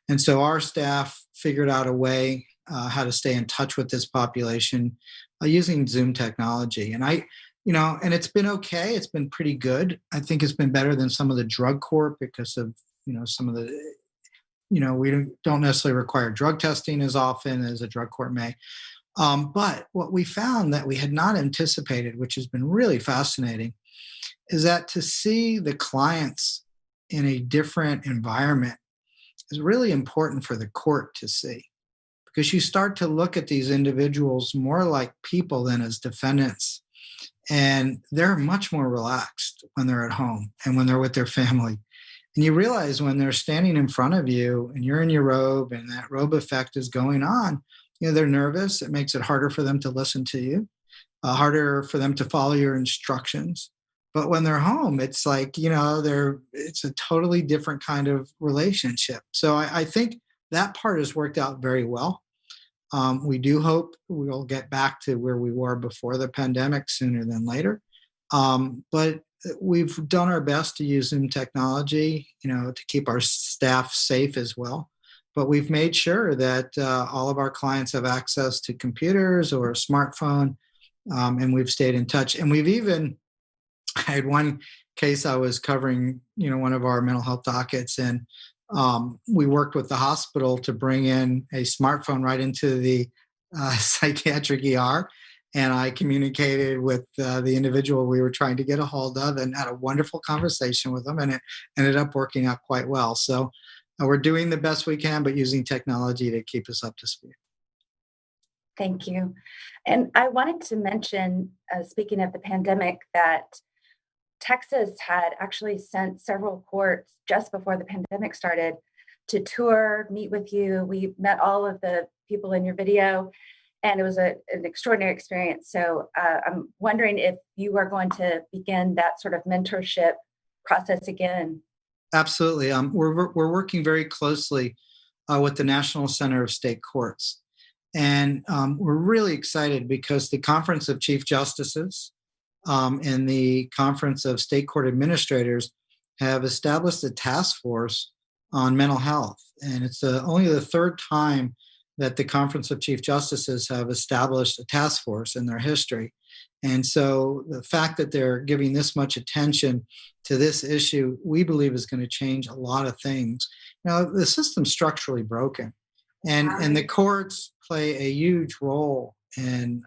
And so our staff figured out a way how to stay in touch with this population using Zoom technology. And and it's been okay. It's been pretty good. I think it's been better than some of the drug court because of, some of the, we don't necessarily require drug testing as often as a drug court may. But what we found that we had not anticipated, which has been really fascinating, is that to see the clients in a different environment is really important for the court to see, because you start to look at these individuals more like people than as defendants. And they're much more relaxed when they're at home and when they're with their family. And you realize when they're standing in front of you and you're in your robe and that robe effect is going on, they're nervous. It makes it harder for them to listen to you, harder for them to follow your instructions. But when they're home, it's like, it's a totally different kind of relationship. So I think that part has worked out very well. We do hope we'll get back to where we were before the pandemic sooner than later. But we've done our best to use Zoom technology, to keep our staff safe as well. But we've made sure that all of our clients have access to computers or a smartphone, and we've stayed in touch. And I had one case I was covering, one of our mental health dockets, and we worked with the hospital to bring in a smartphone right into the psychiatric ER. And I communicated with the individual we were trying to get a hold of and had a wonderful conversation with them, and it ended up working out quite well. So we're doing the best we can, but using technology to keep us up to speed. Thank you. And I wanted to mention, speaking of the pandemic, that Texas had actually sent several courts just before the pandemic started to tour, meet with you. We met all of the people in your video, and it was an extraordinary experience. So I'm wondering if you are going to begin that sort of mentorship process again. Absolutely. We're working very closely with the National Center of State Courts. And we're really excited because the Conference of Chief Justices and the Conference of State Court Administrators have established a task force on mental health. And it's only the third time that the Conference of Chief Justices have established a task force in their history. And so the fact that they're giving this much attention to this issue, we believe is going to change a lot of things. The system's structurally broken, and the courts play a huge role in,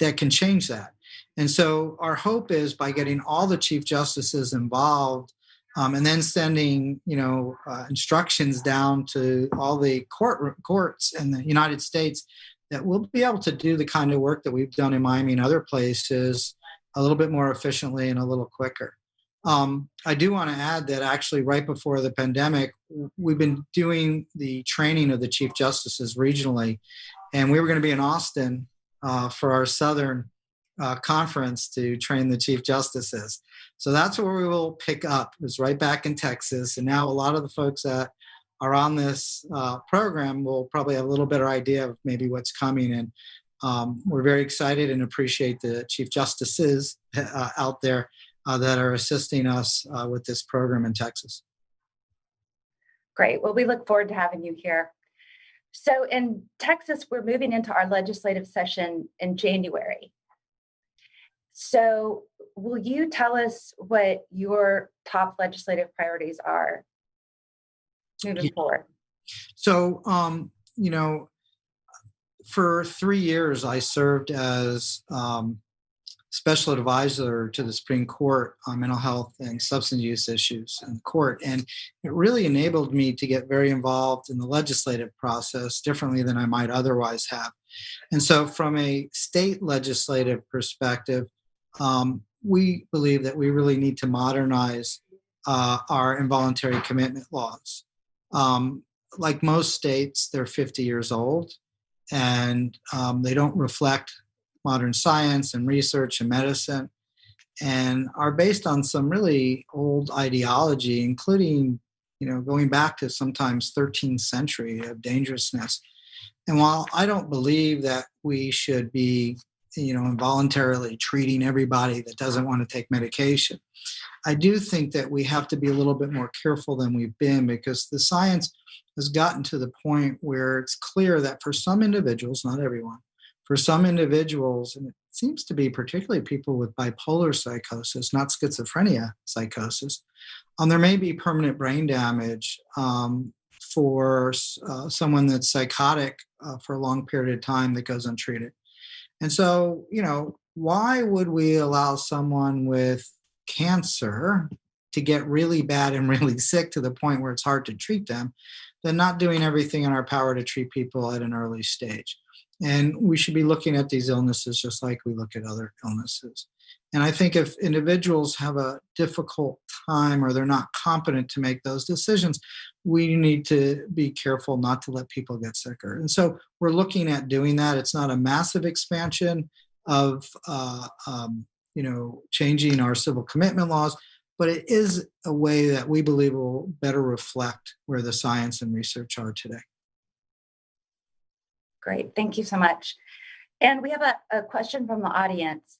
that can change that. And so our hope is by getting all the chief justices involved, and then sending, instructions down to all the courts in the United States, that we'll be able to do the kind of work that we've done in Miami and other places a little bit more efficiently and a little quicker. I do want to add that actually right before the pandemic, we've been doing the training of the chief justices regionally, and we were going to be in Austin for our Southern conference to train the chief justices. So that's where we will pick up, is right back in Texas. And now a lot of the folks that are on this program will probably have a little better idea of maybe what's coming. And we're very excited and appreciate the chief justices out there that are assisting us with this program in Texas. Great. Well, we look forward to having you here. So in Texas, we're moving into our legislative session in January. So will you tell us what your top legislative priorities are moving forward? So, for 3 years, I served as special advisor to the Supreme Court on mental health and substance use issues in the court. And it really enabled me to get very involved in the legislative process differently than I might otherwise have. And so from a state legislative perspective, we believe that we really need to modernize our involuntary commitment laws. Like most states, they're 50 years old, and they don't reflect modern science and research and medicine, and are based on some really old ideology, including, going back to sometimes 13th century of dangerousness. And while I don't believe that we should be, involuntarily treating everybody that doesn't want to take medication, I do think that we have to be a little bit more careful than we've been, because the science has gotten to the point where it's clear that for some individuals, not everyone, for some individuals, and it seems to be particularly people with bipolar psychosis, not schizophrenia psychosis, there may be permanent brain damage for someone that's psychotic for a long period of time that goes untreated. And so, why would we allow someone with cancer to get really bad and really sick to the point where it's hard to treat them, than not doing everything in our power to treat people at an early stage? And we should be looking at these illnesses just like we look at other illnesses. And I think if individuals have a difficult time or they're not competent to make those decisions, we need to be careful not to let people get sicker. And so we're looking at doing that. It's not a massive expansion of changing our civil commitment laws, but it is a way that we believe will better reflect where the science and research are today. Great, thank you so much. And we have a question from the audience.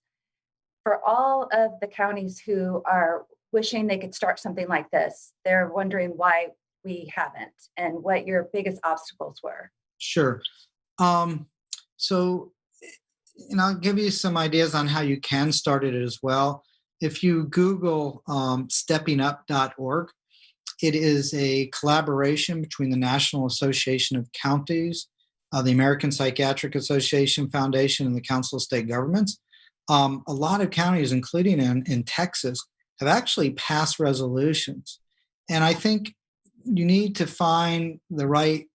For all of the counties who are wishing they could start something like this, they're wondering why we haven't and what your biggest obstacles were. Sure. So, I'll give you some ideas on how you can start it as well. If you Google steppingup.org, it is a collaboration between the National Association of Counties, the American Psychiatric Association Foundation, and the Council of State Governments. A lot of counties, including in Texas, have actually passed resolutions. And I think you need to find the right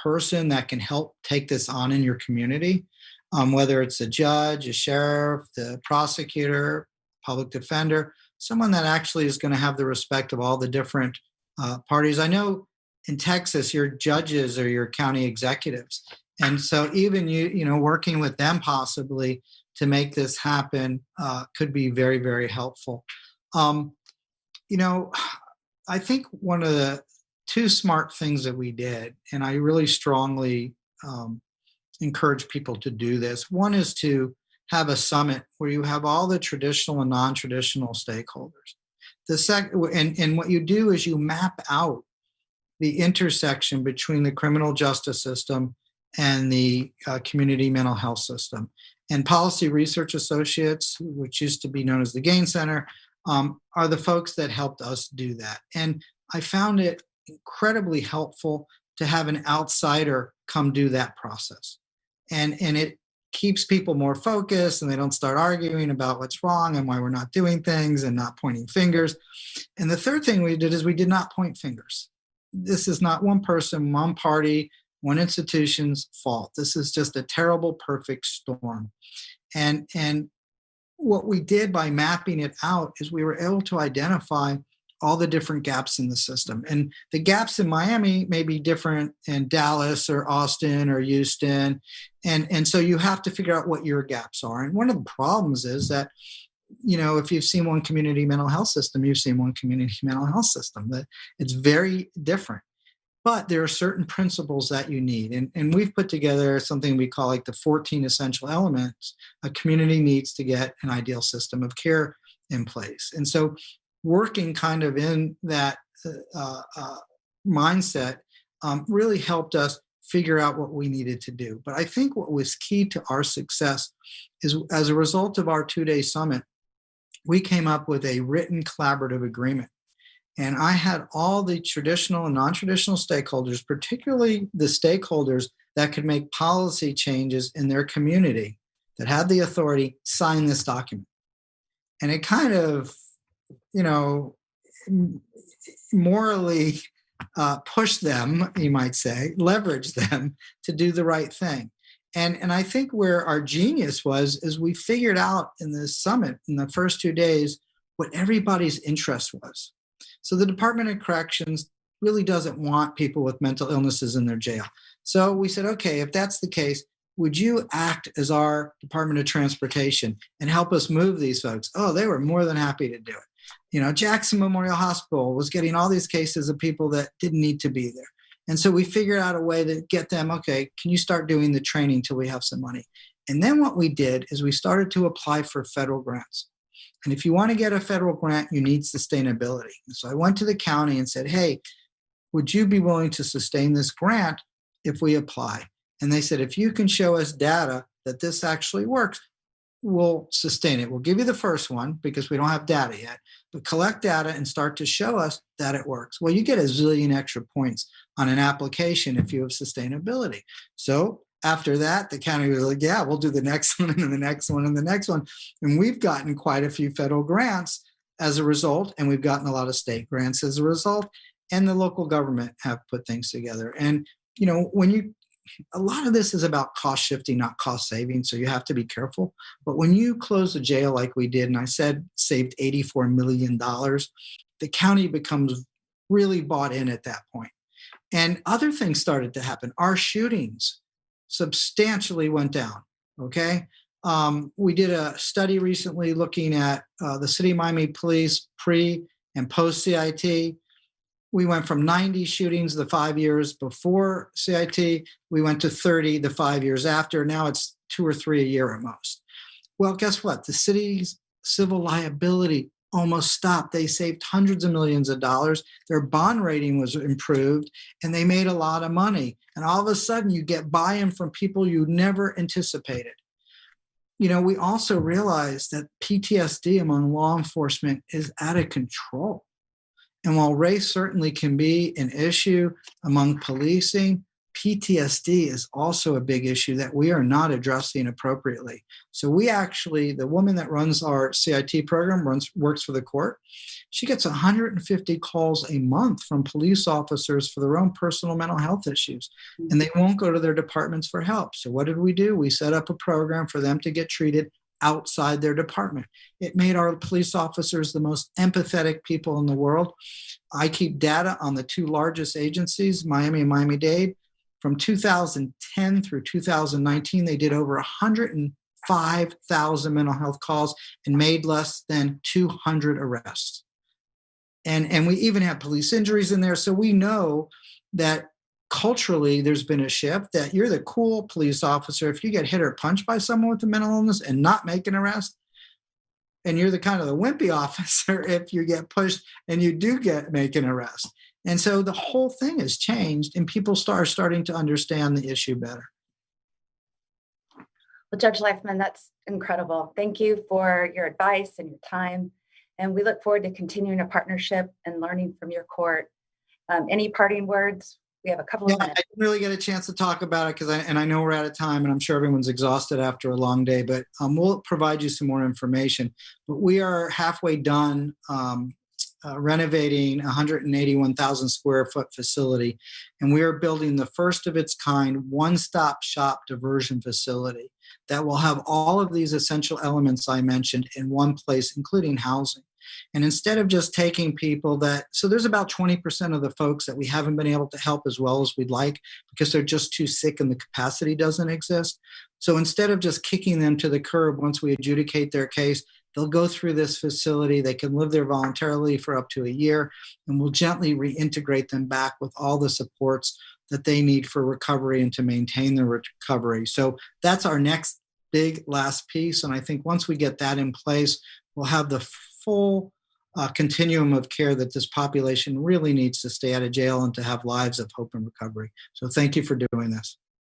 person that can help take this on in your community, whether it's a judge, a sheriff, the prosecutor, public defender, someone that actually is going to have the respect of all the different parties. I know in Texas, your judges are your county executives. And so even working with them possibly to make this happen could be very, very helpful. I think one of the two smart things that we did, and I really strongly encourage people to do this. One is to have a summit where you have all the traditional and non-traditional stakeholders. The second, and what you do is you map out the intersection between the criminal justice system and the community mental health system. And Policy Research Associates, which used to be known as the Gain Center, are the folks that helped us do that. And I found it incredibly helpful to have an outsider come do that process. And it keeps people more focused and they don't start arguing about what's wrong and why we're not doing things and not pointing fingers. And the third thing we did is we did not point fingers. This is not one person, one party, one institution's fault. This is just a terrible, perfect storm. And what we did by mapping it out is we were able to identify all the different gaps in the system. And the gaps in Miami may be different in Dallas or Austin or Houston. And so you have to figure out what your gaps are. And one of the problems is that, if you've seen one community mental health system, you've seen one community mental health system. That it's very different. But there are certain principles that you need. And we've put together something we call like the 14 essential elements a community needs to get an ideal system of care in place. And so working kind of in that mindset really helped us figure out what we needed to do. But I think what was key to our success is as a result of our 2-day summit, we came up with a written collaborative agreement. And I had all the traditional and non-traditional stakeholders, particularly the stakeholders that could make policy changes in their community that had the authority, sign this document. And it kind of, morally push them, you might say, leverage them to do the right thing. And I think where our genius was is we figured out in this summit in the first 2 days what everybody's interest was. So the Department of Corrections really doesn't want people with mental illnesses in their jail. So we said, okay, if that's the case, would you act as our Department of Transportation and help us move these folks? Oh, they were more than happy to do it. Jackson Memorial Hospital was getting all these cases of people that didn't need to be there. And so we figured out a way to get them, okay, can you start doing the training till we have some money? And then what we did is we started to apply for federal grants. And if you want to get a federal grant, you need sustainability. And so I went to the county and said, hey, would you be willing to sustain this grant if we apply? And they said, if you can show us data that this actually works, we'll sustain it. We'll give you the first one because we don't have data yet, but collect data and start to show us that it works. Well, you get a zillion extra points on an application if you have sustainability. So after that, the county was like, yeah, we'll do the next one and the next one and the next one. And we've gotten quite a few federal grants as a result, and we've gotten a lot of state grants as a result, and the local government have put things together. And, a lot of this is about cost shifting, not cost saving, so you have to be careful. But when you close a jail like we did, and I said saved $84 million, the county becomes really bought in at that point. And other things started to happen. Our shootings substantially went down, okay? We did a study recently looking at the City of Miami Police pre and post CIT. We went from 90 shootings the 5 years before CIT. We went to 30 the 5 years after. Now it's 2 or 3 a year at most. Well, guess what? The city's civil liability almost stopped. They saved hundreds of millions of dollars. Their bond rating was improved, and they made a lot of money. And all of a sudden, you get buy-in from people you never anticipated. You know, we also realized that PTSD among law enforcement is out of control. And while race certainly can be an issue among policing, PTSD is also a big issue that we are not addressing appropriately. So we actually, the woman that runs our CIT program works for the court. She gets 150 calls a month from police officers for their own personal mental health issues, and they won't go to their departments for help. So what did we do? We set up a program for them to get treated outside their department. It made our police officers the most empathetic people in the world. I keep data on the two largest agencies, Miami and Miami-Dade. From 2010 through 2019, they did over 105,000 mental health calls and made less than 200 arrests. And we even have police injuries in there. So we know that culturally there's been a shift that you're the cool police officer if you get hit or punched by someone with a mental illness and not make an arrest. And you're the kind of the wimpy officer if you get pushed and you do make an arrest. And so the whole thing has changed, and people are starting to understand the issue better. Well, Judge Leifman, that's incredible. Thank you for your advice and your time. And we look forward to continuing a partnership and learning from your court. Any parting words? We have a couple of minutes. I didn't really get a chance to talk about it because I know we're out of time, and I'm sure everyone's exhausted after a long day, but we'll provide you some more information. But we are halfway done renovating a 181,000 square foot facility, and we are building the first of its kind one-stop shop diversion facility that will have all of these essential elements I mentioned in one place, including housing. And instead of just taking people so there's about 20% of the folks that we haven't been able to help as well as we'd like because they're just too sick and the capacity doesn't exist. So instead of just kicking them to the curb once we adjudicate their case, they'll go through this facility. They can live there voluntarily for up to a year, and we'll gently reintegrate them back with all the supports that they need for recovery and to maintain their recovery. So that's our next big last piece. And I think once we get that in place, we'll have the full continuum of care that this population really needs to stay out of jail and to have lives of hope and recovery. So thank you for doing this.